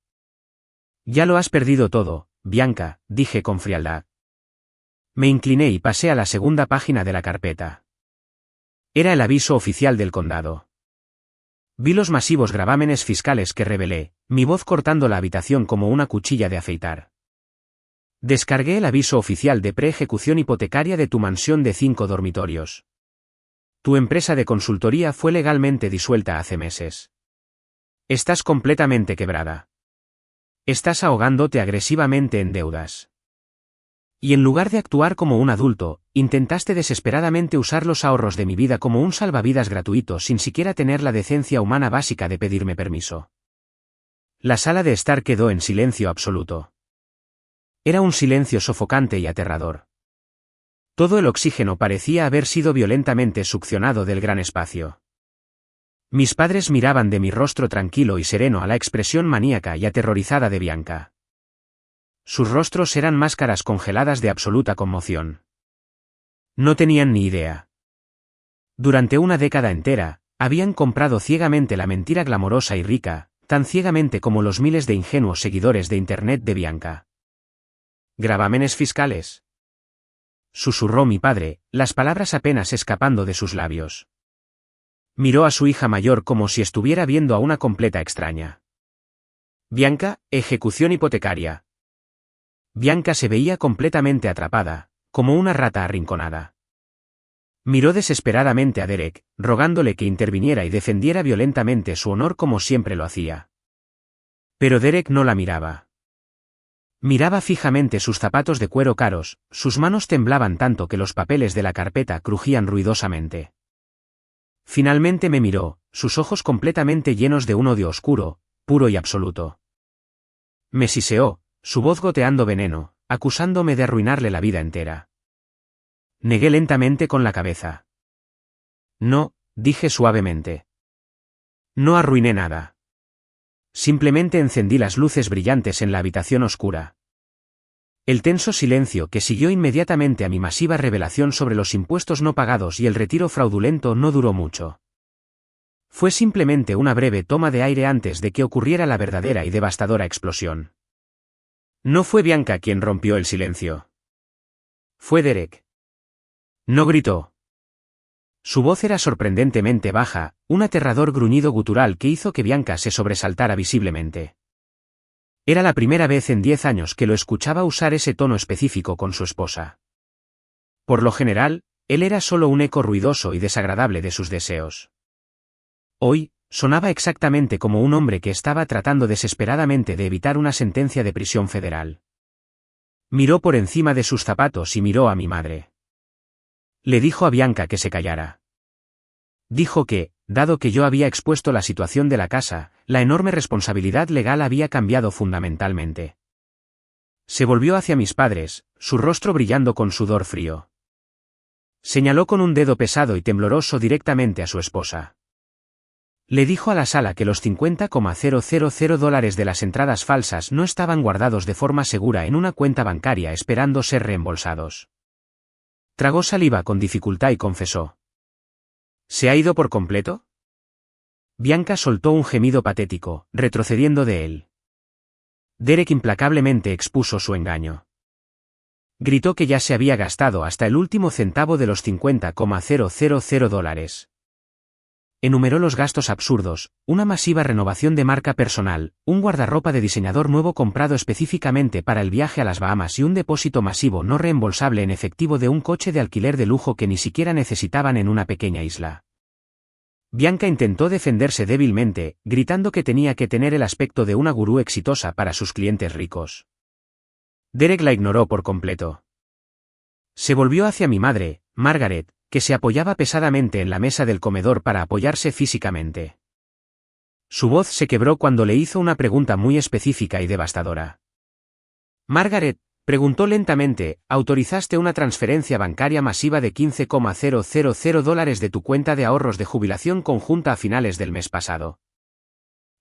Ya lo has perdido todo, Bianca, dije con frialdad. Me incliné y pasé a la segunda página de la carpeta. Era el aviso oficial del condado. Vi los masivos gravámenes fiscales que revelé, mi voz cortando la habitación como una cuchilla de afeitar. Descargué el aviso oficial de pre-ejecución hipotecaria de tu mansión de 5 dormitorios. Tu empresa de consultoría fue legalmente disuelta hace meses. Estás completamente quebrada. Estás ahogándote agresivamente en deudas. Y en lugar de actuar como un adulto, intentaste desesperadamente usar los ahorros de mi vida como un salvavidas gratuito sin siquiera tener la decencia humana básica de pedirme permiso. La sala de estar quedó en silencio absoluto. Era un silencio sofocante y aterrador. Todo el oxígeno parecía haber sido violentamente succionado del gran espacio. Mis padres miraban de mi rostro tranquilo y sereno a la expresión maníaca y aterrorizada de Bianca. Sus rostros eran máscaras congeladas de absoluta conmoción. No tenían ni idea. Durante una década entera, habían comprado ciegamente la mentira glamorosa y rica, tan ciegamente como los miles de ingenuos seguidores de Internet de Bianca. ¿Gravámenes fiscales?, susurró mi padre, las palabras apenas escapando de sus labios. Miró a su hija mayor como si estuviera viendo a una completa extraña. Bianca, ejecución hipotecaria. Bianca se veía completamente atrapada, como una rata arrinconada. Miró desesperadamente a Derek, rogándole que interviniera y defendiera violentamente su honor como siempre lo hacía. Pero Derek no la miraba. Miraba fijamente sus zapatos de cuero caros, sus manos temblaban tanto que los papeles de la carpeta crujían ruidosamente. Finalmente me miró, sus ojos completamente llenos de un odio oscuro, puro y absoluto. Me siseó, su voz goteando veneno, acusándome de arruinarle la vida entera. Negué lentamente con la cabeza. No, dije suavemente. No arruiné nada. Simplemente encendí las luces brillantes en la habitación oscura. El tenso silencio que siguió inmediatamente a mi masiva revelación sobre los impuestos no pagados y el retiro fraudulento no duró mucho. Fue simplemente una breve toma de aire antes de que ocurriera la verdadera y devastadora explosión. No fue Bianca quien rompió el silencio. Fue Derek. No gritó. Su voz era sorprendentemente baja, un aterrador gruñido gutural que hizo que Bianca se sobresaltara visiblemente. Era la primera vez en 10 años que lo escuchaba usar ese tono específico con su esposa. Por lo general, él era solo un eco ruidoso y desagradable de sus deseos. Hoy, sonaba exactamente como un hombre que estaba tratando desesperadamente de evitar una sentencia de prisión federal. Miró por encima de sus zapatos y miró a mi madre. Le dijo a Bianca que se callara. Dijo que, dado que yo había expuesto la situación de la casa, la enorme responsabilidad legal había cambiado fundamentalmente. Se volvió hacia mis padres, su rostro brillando con sudor frío. Señaló con un dedo pesado y tembloroso directamente a su esposa. Le dijo a la sala que los $50,000 de las entradas falsas no estaban guardados de forma segura en una cuenta bancaria esperando ser reembolsados. Tragó saliva con dificultad y confesó. ¿Se ha ido por completo? Bianca soltó un gemido patético, retrocediendo de él. Derek implacablemente expuso su engaño. Gritó que ya se había gastado hasta el último centavo de los $50,000. Enumeró los gastos absurdos, una masiva renovación de marca personal, un guardarropa de diseñador nuevo comprado específicamente para el viaje a las Bahamas y un depósito masivo no reembolsable en efectivo de un coche de alquiler de lujo que ni siquiera necesitaban en una pequeña isla. Bianca intentó defenderse débilmente, gritando que tenía que tener el aspecto de una gurú exitosa para sus clientes ricos. Derek la ignoró por completo. Se volvió hacia mi madre, Margaret, que se apoyaba pesadamente en la mesa del comedor para apoyarse físicamente. Su voz se quebró cuando le hizo una pregunta muy específica y devastadora. Margaret, preguntó lentamente, ¿autorizaste una transferencia bancaria masiva de $15,000 de tu cuenta de ahorros de jubilación conjunta a finales del mes pasado?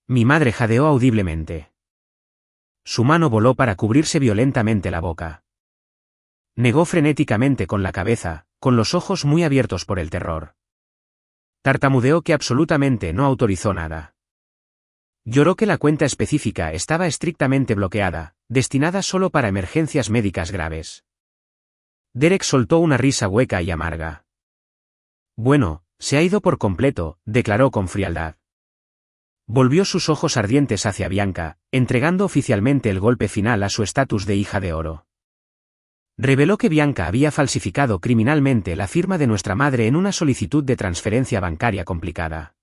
Mi madre jadeó audiblemente. Su mano voló para cubrirse violentamente la boca. Negó frenéticamente con la cabeza, con los ojos muy abiertos por el terror. Tartamudeó que absolutamente no autorizó nada. Lloró que la cuenta específica estaba estrictamente bloqueada, destinada solo para emergencias médicas graves. Derek soltó una risa hueca y amarga. Bueno, se ha ido por completo, declaró con frialdad. Volvió sus ojos ardientes hacia Bianca, entregando oficialmente el golpe final a su estatus de hija de oro. Reveló que Bianca había falsificado criminalmente la firma de nuestra madre en una solicitud de transferencia bancaria complicada.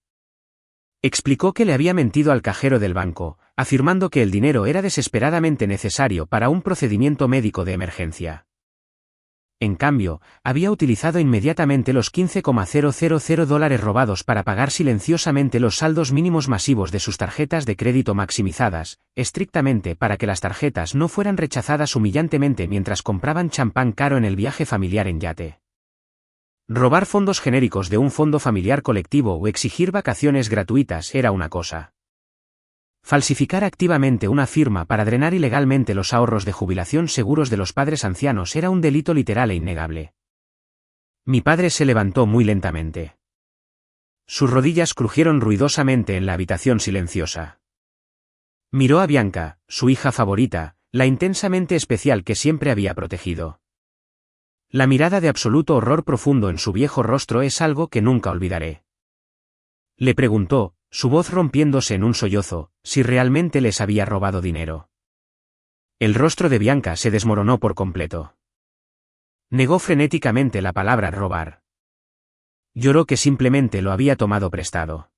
Explicó que le había mentido al cajero del banco, afirmando que el dinero era desesperadamente necesario para un procedimiento médico de emergencia. En cambio, había utilizado inmediatamente los $15,000 robados para pagar silenciosamente los saldos mínimos masivos de sus tarjetas de crédito maximizadas, estrictamente para que las tarjetas no fueran rechazadas humillantemente mientras compraban champán caro en el viaje familiar en yate. Robar fondos genéricos de un fondo familiar colectivo o exigir vacaciones gratuitas era una cosa. Falsificar activamente una firma para drenar ilegalmente los ahorros de jubilación seguros de los padres ancianos era un delito literal e innegable. Mi padre se levantó muy lentamente. Sus rodillas crujieron ruidosamente en la habitación silenciosa. Miró a Bianca, su hija favorita, la intensamente especial que siempre había protegido. La mirada de absoluto horror profundo en su viejo rostro es algo que nunca olvidaré. Le preguntó, su voz rompiéndose en un sollozo, si realmente les había robado dinero. El rostro de Bianca se desmoronó por completo. Negó frenéticamente la palabra robar. Lloró que simplemente lo había tomado prestado.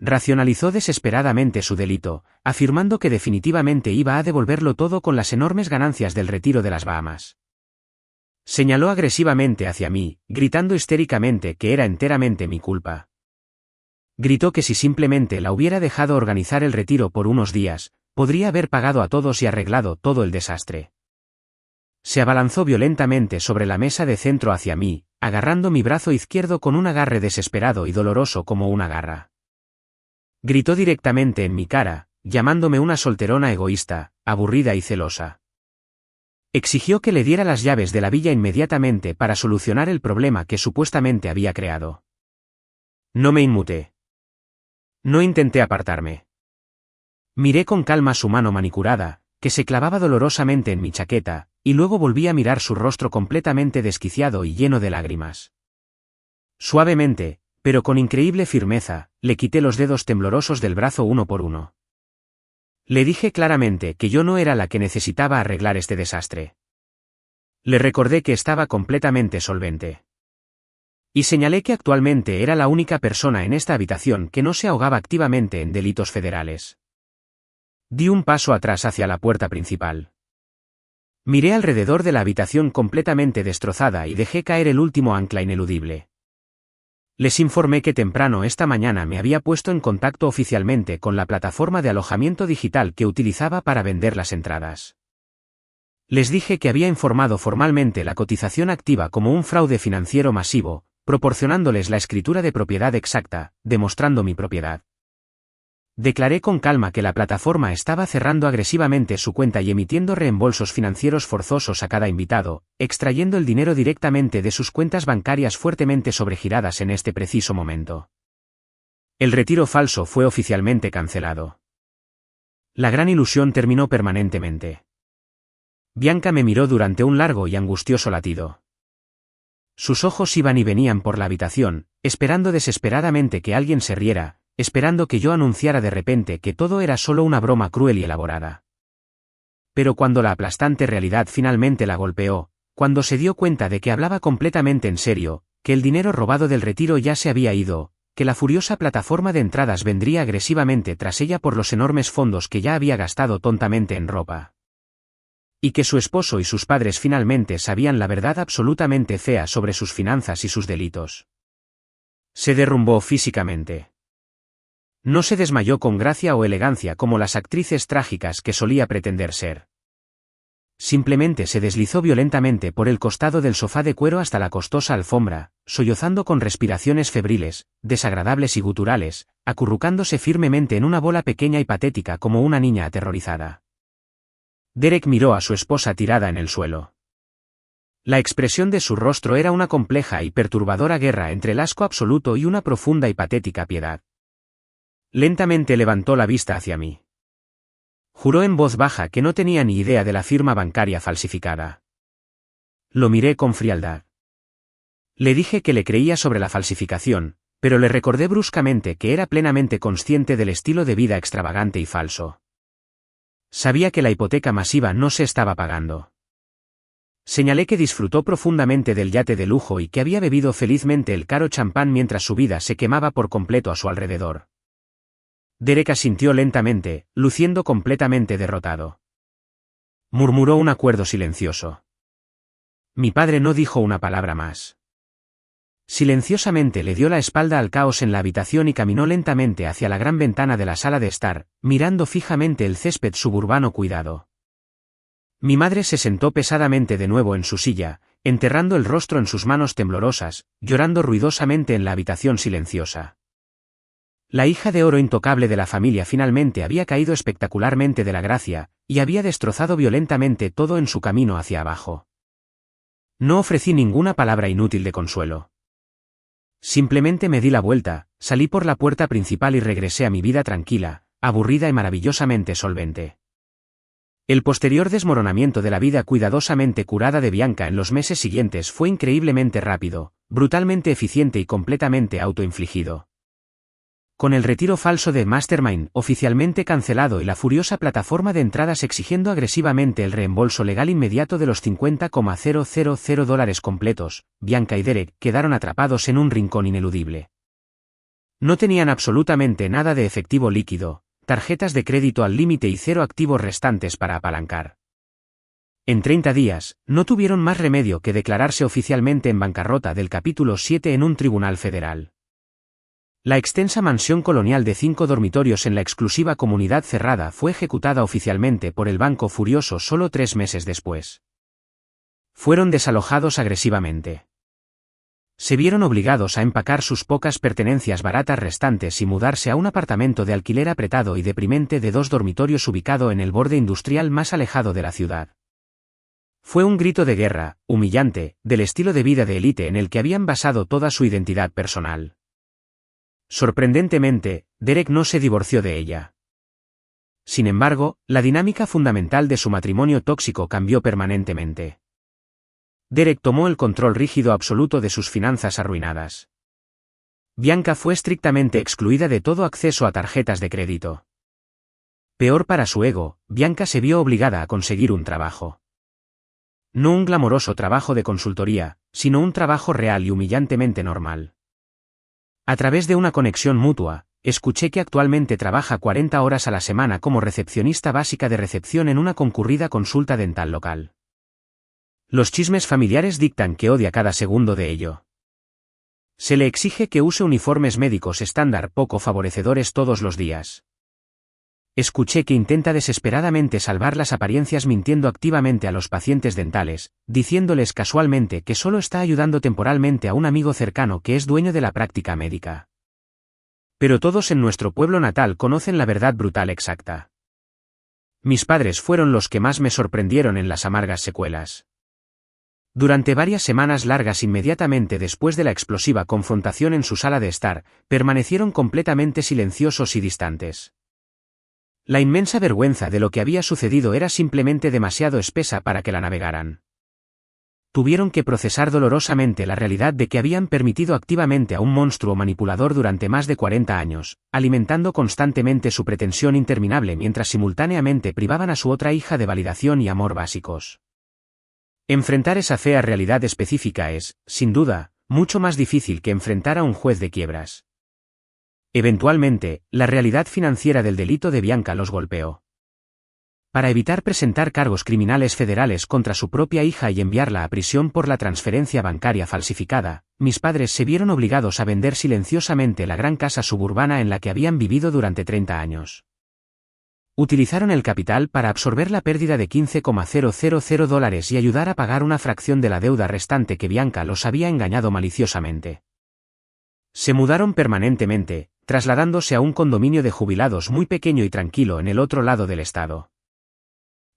Racionalizó desesperadamente su delito, afirmando que definitivamente iba a devolverlo todo con las enormes ganancias del retiro de las Bahamas. Señaló agresivamente hacia mí, gritando histéricamente que era enteramente mi culpa. Gritó que si simplemente la hubiera dejado organizar el retiro por unos días, podría haber pagado a todos y arreglado todo el desastre. Se abalanzó violentamente sobre la mesa de centro hacia mí, agarrando mi brazo izquierdo con un agarre desesperado y doloroso como una garra. Gritó directamente en mi cara, llamándome una solterona egoísta, aburrida y celosa. Exigió que le diera las llaves de la villa inmediatamente para solucionar el problema que supuestamente había creado. No me inmuté. No intenté apartarme. Miré con calma su mano manicurada, que se clavaba dolorosamente en mi chaqueta, y luego volví a mirar su rostro completamente desquiciado y lleno de lágrimas. Suavemente, pero con increíble firmeza, le quité los dedos temblorosos del brazo uno por uno. Le dije claramente que yo no era la que necesitaba arreglar este desastre. Le recordé que estaba completamente solvente. Y señalé que actualmente era la única persona en esta habitación que no se ahogaba activamente en delitos federales. Di un paso atrás hacia la puerta principal. Miré alrededor de la habitación completamente destrozada y dejé caer el último ancla ineludible. Les informé que temprano esta mañana me había puesto en contacto oficialmente con la plataforma de alojamiento digital que utilizaba para vender las entradas. Les dije que había informado formalmente la cotización activa como un fraude financiero masivo, proporcionándoles la escritura de propiedad exacta, demostrando mi propiedad. Declaré con calma que la plataforma estaba cerrando agresivamente su cuenta y emitiendo reembolsos financieros forzosos a cada invitado, extrayendo el dinero directamente de sus cuentas bancarias fuertemente sobregiradas en este preciso momento. El retiro falso fue oficialmente cancelado. La gran ilusión terminó permanentemente. Bianca me miró durante un largo y angustioso latido. Sus ojos iban y venían por la habitación, esperando desesperadamente que alguien se riera, esperando que yo anunciara de repente que todo era solo una broma cruel y elaborada. Pero cuando la aplastante realidad finalmente la golpeó, cuando se dio cuenta de que hablaba completamente en serio, que el dinero robado del retiro ya se había ido, que la furiosa plataforma de entradas vendría agresivamente tras ella por los enormes fondos que ya había gastado tontamente en ropa. Y que su esposo y sus padres finalmente sabían la verdad absolutamente fea sobre sus finanzas y sus delitos. Se derrumbó físicamente. No se desmayó con gracia o elegancia como las actrices trágicas que solía pretender ser. Simplemente se deslizó violentamente por el costado del sofá de cuero hasta la costosa alfombra, sollozando con respiraciones febriles, desagradables y guturales, acurrucándose firmemente en una bola pequeña y patética como una niña aterrorizada. Derek miró a su esposa tirada en el suelo. La expresión de su rostro era una compleja y perturbadora guerra entre el asco absoluto y una profunda y patética piedad. Lentamente levantó la vista hacia mí. Juró en voz baja que no tenía ni idea de la firma bancaria falsificada. Lo miré con frialdad. Le dije que le creía sobre la falsificación, pero le recordé bruscamente que era plenamente consciente del estilo de vida extravagante y falso. Sabía que la hipoteca masiva no se estaba pagando. Señalé que disfrutó profundamente del yate de lujo y que había bebido felizmente el caro champán mientras su vida se quemaba por completo a su alrededor. Derek asintió lentamente, luciendo completamente derrotado. Murmuró un acuerdo silencioso. Mi padre no dijo una palabra más. Silenciosamente le dio la espalda al caos en la habitación y caminó lentamente hacia la gran ventana de la sala de estar, mirando fijamente el césped suburbano cuidado. Mi madre se sentó pesadamente de nuevo en su silla, enterrando el rostro en sus manos temblorosas, llorando ruidosamente en la habitación silenciosa. La hija de oro intocable de la familia finalmente había caído espectacularmente de la gracia, y había destrozado violentamente todo en su camino hacia abajo. No ofrecí ninguna palabra inútil de consuelo. Simplemente me di la vuelta, salí por la puerta principal y regresé a mi vida tranquila, aburrida y maravillosamente solvente. El posterior desmoronamiento de la vida cuidadosamente curada de Bianca en los meses siguientes fue increíblemente rápido, brutalmente eficiente y completamente autoinfligido. Con el retiro falso de Mastermind oficialmente cancelado y la furiosa plataforma de entradas exigiendo agresivamente el reembolso legal inmediato de los $50,000 completos, Bianca y Derek quedaron atrapados en un rincón ineludible. No tenían absolutamente nada de efectivo líquido, tarjetas de crédito al límite y 0 activos restantes para apalancar. En 30 días, no tuvieron más remedio que declararse oficialmente en bancarrota del capítulo 7 en un tribunal federal. La extensa mansión colonial de 5 dormitorios en la exclusiva comunidad cerrada fue ejecutada oficialmente por el Banco Furioso solo 3 meses después. Fueron desalojados agresivamente. Se vieron obligados a empacar sus pocas pertenencias baratas restantes y mudarse a un apartamento de alquiler apretado y deprimente de 2 dormitorios ubicado en el borde industrial más alejado de la ciudad. Fue un grito de guerra, humillante, del estilo de vida de élite en el que habían basado toda su identidad personal. Sorprendentemente, Derek no se divorció de ella. Sin embargo, la dinámica fundamental de su matrimonio tóxico cambió permanentemente. Derek tomó el control rígido absoluto de sus finanzas arruinadas. Bianca fue estrictamente excluida de todo acceso a tarjetas de crédito. Peor para su ego, Bianca se vio obligada a conseguir un trabajo. No un glamoroso trabajo de consultoría, sino un trabajo real y humillantemente normal. A través de una conexión mutua, escuché que actualmente trabaja 40 horas a la semana como recepcionista básica de recepción en una concurrida consulta dental local. Los chismes familiares dictan que odia cada segundo de ello. Se le exige que use uniformes médicos estándar poco favorecedores todos los días. Escuché que intenta desesperadamente salvar las apariencias mintiendo activamente a los pacientes dentales, diciéndoles casualmente que solo está ayudando temporalmente a un amigo cercano que es dueño de la práctica médica. Pero todos en nuestro pueblo natal conocen la verdad brutal exacta. Mis padres fueron los que más me sorprendieron en las amargas secuelas. Durante varias semanas largas inmediatamente después de la explosiva confrontación en su sala de estar, permanecieron completamente silenciosos y distantes. La inmensa vergüenza de lo que había sucedido era simplemente demasiado espesa para que la navegaran. Tuvieron que procesar dolorosamente la realidad de que habían permitido activamente a un monstruo manipulador durante más de 40 años, alimentando constantemente su pretensión interminable mientras simultáneamente privaban a su otra hija de validación y amor básicos. Enfrentar esa fea realidad específica es, sin duda, mucho más difícil que enfrentar a un juez de quiebras. Eventualmente, la realidad financiera del delito de Bianca los golpeó. Para evitar presentar cargos criminales federales contra su propia hija y enviarla a prisión por la transferencia bancaria falsificada, mis padres se vieron obligados a vender silenciosamente la gran casa suburbana en la que habían vivido durante 30 años. Utilizaron el capital para absorber la pérdida de $15,000 y ayudar a pagar una fracción de la deuda restante que Bianca los había engañado maliciosamente. Se mudaron permanentemente, trasladándose a un condominio de jubilados muy pequeño y tranquilo en el otro lado del estado.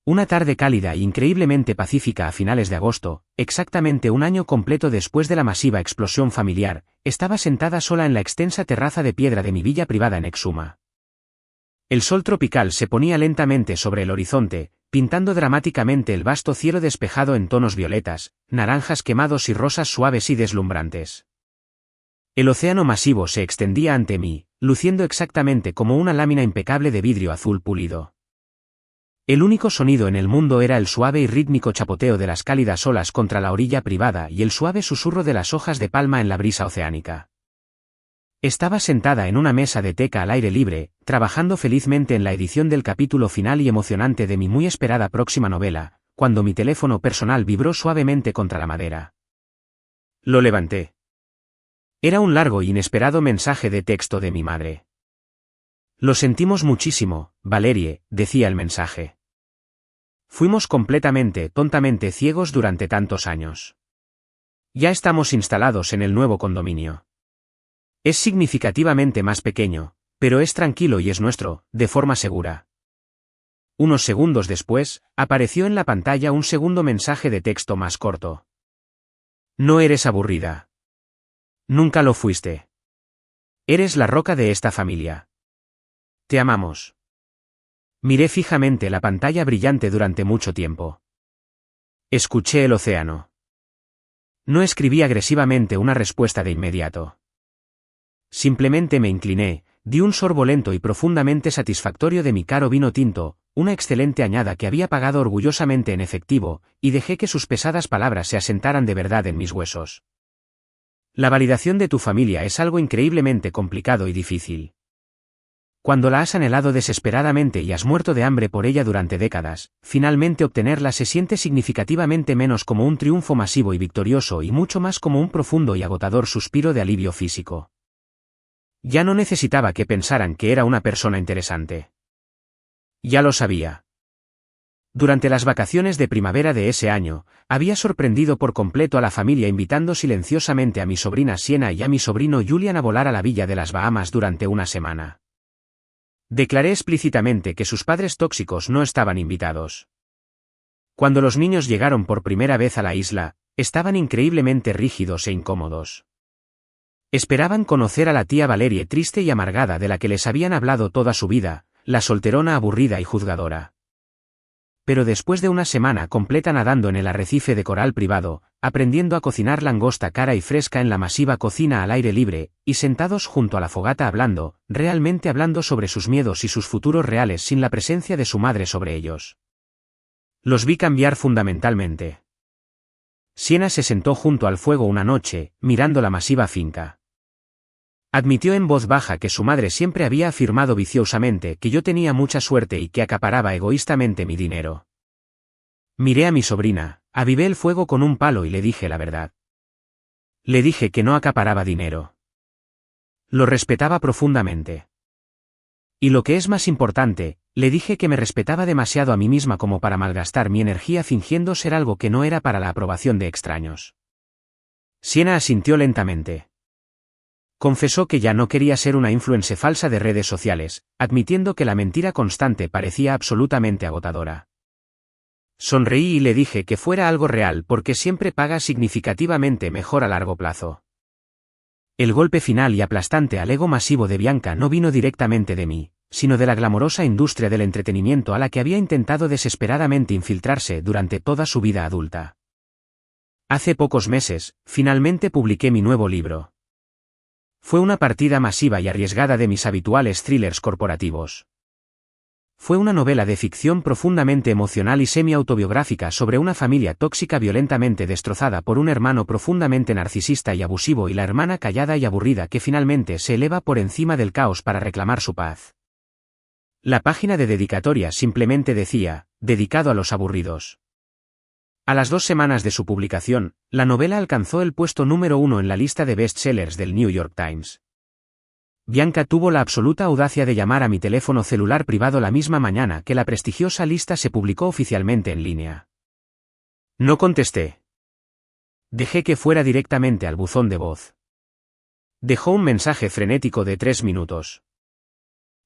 Una tarde cálida e increíblemente pacífica a finales de agosto, exactamente un año completo después de la masiva explosión familiar, estaba sentada sola en la extensa terraza de piedra de mi villa privada en Exuma. El sol tropical se ponía lentamente sobre el horizonte, pintando dramáticamente el vasto cielo despejado en tonos violetas, naranjas quemados y rosas suaves y deslumbrantes. El océano masivo se extendía ante mí, luciendo exactamente como una lámina impecable de vidrio azul pulido. El único sonido en el mundo era el suave y rítmico chapoteo de las cálidas olas contra la orilla privada y el suave susurro de las hojas de palma en la brisa oceánica. Estaba sentada en una mesa de teca al aire libre, trabajando felizmente en la edición del capítulo final y emocionante de mi muy esperada próxima novela, cuando mi teléfono personal vibró suavemente contra la madera. Lo levanté. Era un largo e inesperado mensaje de texto de mi madre. Lo sentimos muchísimo, Valerie, decía el mensaje. Fuimos completamente, tontamente ciegos durante tantos años. Ya estamos instalados en el nuevo condominio. Es significativamente más pequeño, pero es tranquilo y es nuestro, de forma segura. Unos segundos después, apareció en la pantalla un segundo mensaje de texto más corto. No eres aburrida. Nunca lo fuiste. Eres la roca de esta familia. Te amamos. Miré fijamente la pantalla brillante durante mucho tiempo. Escuché el océano. No escribí agresivamente una respuesta de inmediato. Simplemente me incliné, di un sorbo lento y profundamente satisfactorio de mi caro vino tinto, una excelente añada que había pagado orgullosamente en efectivo, y dejé que sus pesadas palabras se asentaran de verdad en mis huesos. La validación de tu familia es algo increíblemente complicado y difícil. Cuando la has anhelado desesperadamente y has muerto de hambre por ella durante décadas, finalmente obtenerla se siente significativamente menos como un triunfo masivo y victorioso y mucho más como un profundo y agotador suspiro de alivio físico. Ya no necesitaba que pensaran que era una persona interesante. Ya lo sabía. Durante las vacaciones de primavera de ese año, había sorprendido por completo a la familia invitando silenciosamente a mi sobrina Sienna y a mi sobrino Julian a volar a la villa de las Bahamas durante una semana. Declaré explícitamente que sus padres tóxicos no estaban invitados. Cuando los niños llegaron por primera vez a la isla, estaban increíblemente rígidos e incómodos. Esperaban conocer a la tía Valerie triste y amargada de la que les habían hablado toda su vida, la solterona aburrida y juzgadora. Pero después de una semana completa nadando en el arrecife de coral privado, aprendiendo a cocinar langosta cara y fresca en la masiva cocina al aire libre, y sentados junto a la fogata hablando, realmente hablando sobre sus miedos y sus futuros reales sin la presencia de su madre sobre ellos. Los vi cambiar fundamentalmente. Siena se sentó junto al fuego una noche, mirando la masiva finca. Admitió en voz baja que su madre siempre había afirmado viciosamente que yo tenía mucha suerte y que acaparaba egoístamente mi dinero. Miré a mi sobrina, avivé el fuego con un palo y le dije la verdad. Le dije que no acaparaba dinero. Lo respetaba profundamente. Y lo que es más importante, le dije que me respetaba demasiado a mí misma como para malgastar mi energía fingiendo ser algo que no era para la aprobación de extraños. Siena asintió lentamente. Confesó que ya no quería ser una influencer falsa de redes sociales, admitiendo que la mentira constante parecía absolutamente agotadora. Sonreí y le dije que fuera algo real porque siempre paga significativamente mejor a largo plazo. El golpe final y aplastante al ego masivo de Bianca no vino directamente de mí, sino de la glamorosa industria del entretenimiento a la que había intentado desesperadamente infiltrarse durante toda su vida adulta. Hace pocos meses, finalmente publiqué mi nuevo libro. Fue una partida masiva y arriesgada de mis habituales thrillers corporativos. Fue una novela de ficción profundamente emocional y semi-autobiográfica sobre una familia tóxica violentamente destrozada por un hermano profundamente narcisista y abusivo y la hermana callada y aburrida que finalmente se eleva por encima del caos para reclamar su paz. La página de dedicatoria simplemente decía, dedicado a los aburridos. A las 2 semanas de su publicación, la novela alcanzó el puesto número 1 en la lista de bestsellers del New York Times. Bianca tuvo la absoluta audacia de llamar a mi teléfono celular privado la misma mañana que la prestigiosa lista se publicó oficialmente en línea. No contesté. Dejé que fuera directamente al buzón de voz. Dejó un mensaje frenético de 3 minutos.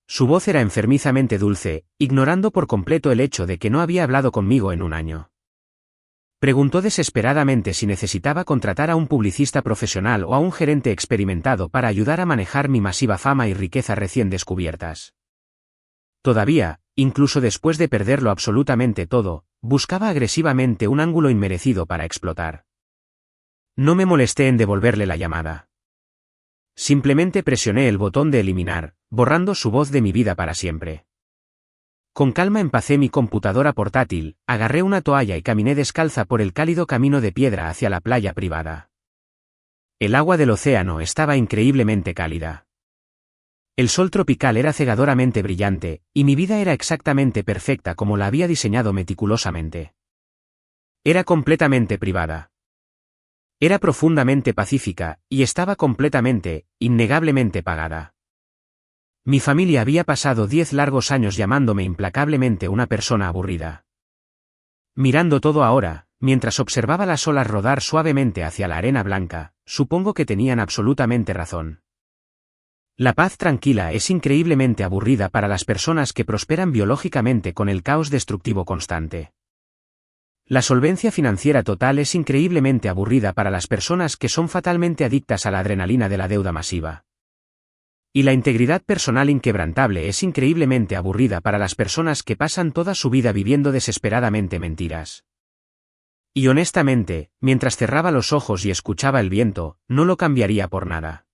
Su voz era enfermizamente dulce, ignorando por completo el hecho de que no había hablado conmigo en un año. Preguntó desesperadamente si necesitaba contratar a un publicista profesional o a un gerente experimentado para ayudar a manejar mi masiva fama y riqueza recién descubiertas. Todavía, incluso después de perderlo absolutamente todo, buscaba agresivamente un ángulo inmerecido para explotar. No me molesté en devolverle la llamada. Simplemente presioné el botón de eliminar, borrando su voz de mi vida para siempre. Con calma empacé mi computadora portátil, agarré una toalla y caminé descalza por el cálido camino de piedra hacia la playa privada. El agua del océano estaba increíblemente cálida. El sol tropical era cegadoramente brillante, y mi vida era exactamente perfecta como la había diseñado meticulosamente. Era completamente privada. Era profundamente pacífica, y estaba completamente, innegablemente pagada. Mi familia había pasado 10 largos años llamándome implacablemente una persona aburrida. Mirando todo ahora, mientras observaba las olas rodar suavemente hacia la arena blanca, supongo que tenían absolutamente razón. La paz tranquila es increíblemente aburrida para las personas que prosperan biológicamente con el caos destructivo constante. La solvencia financiera total es increíblemente aburrida para las personas que son fatalmente adictas a la adrenalina de la deuda masiva. Y la integridad personal inquebrantable es increíblemente aburrida para las personas que pasan toda su vida viviendo desesperadamente mentiras. Y honestamente, mientras cerraba los ojos y escuchaba el viento, no lo cambiaría por nada.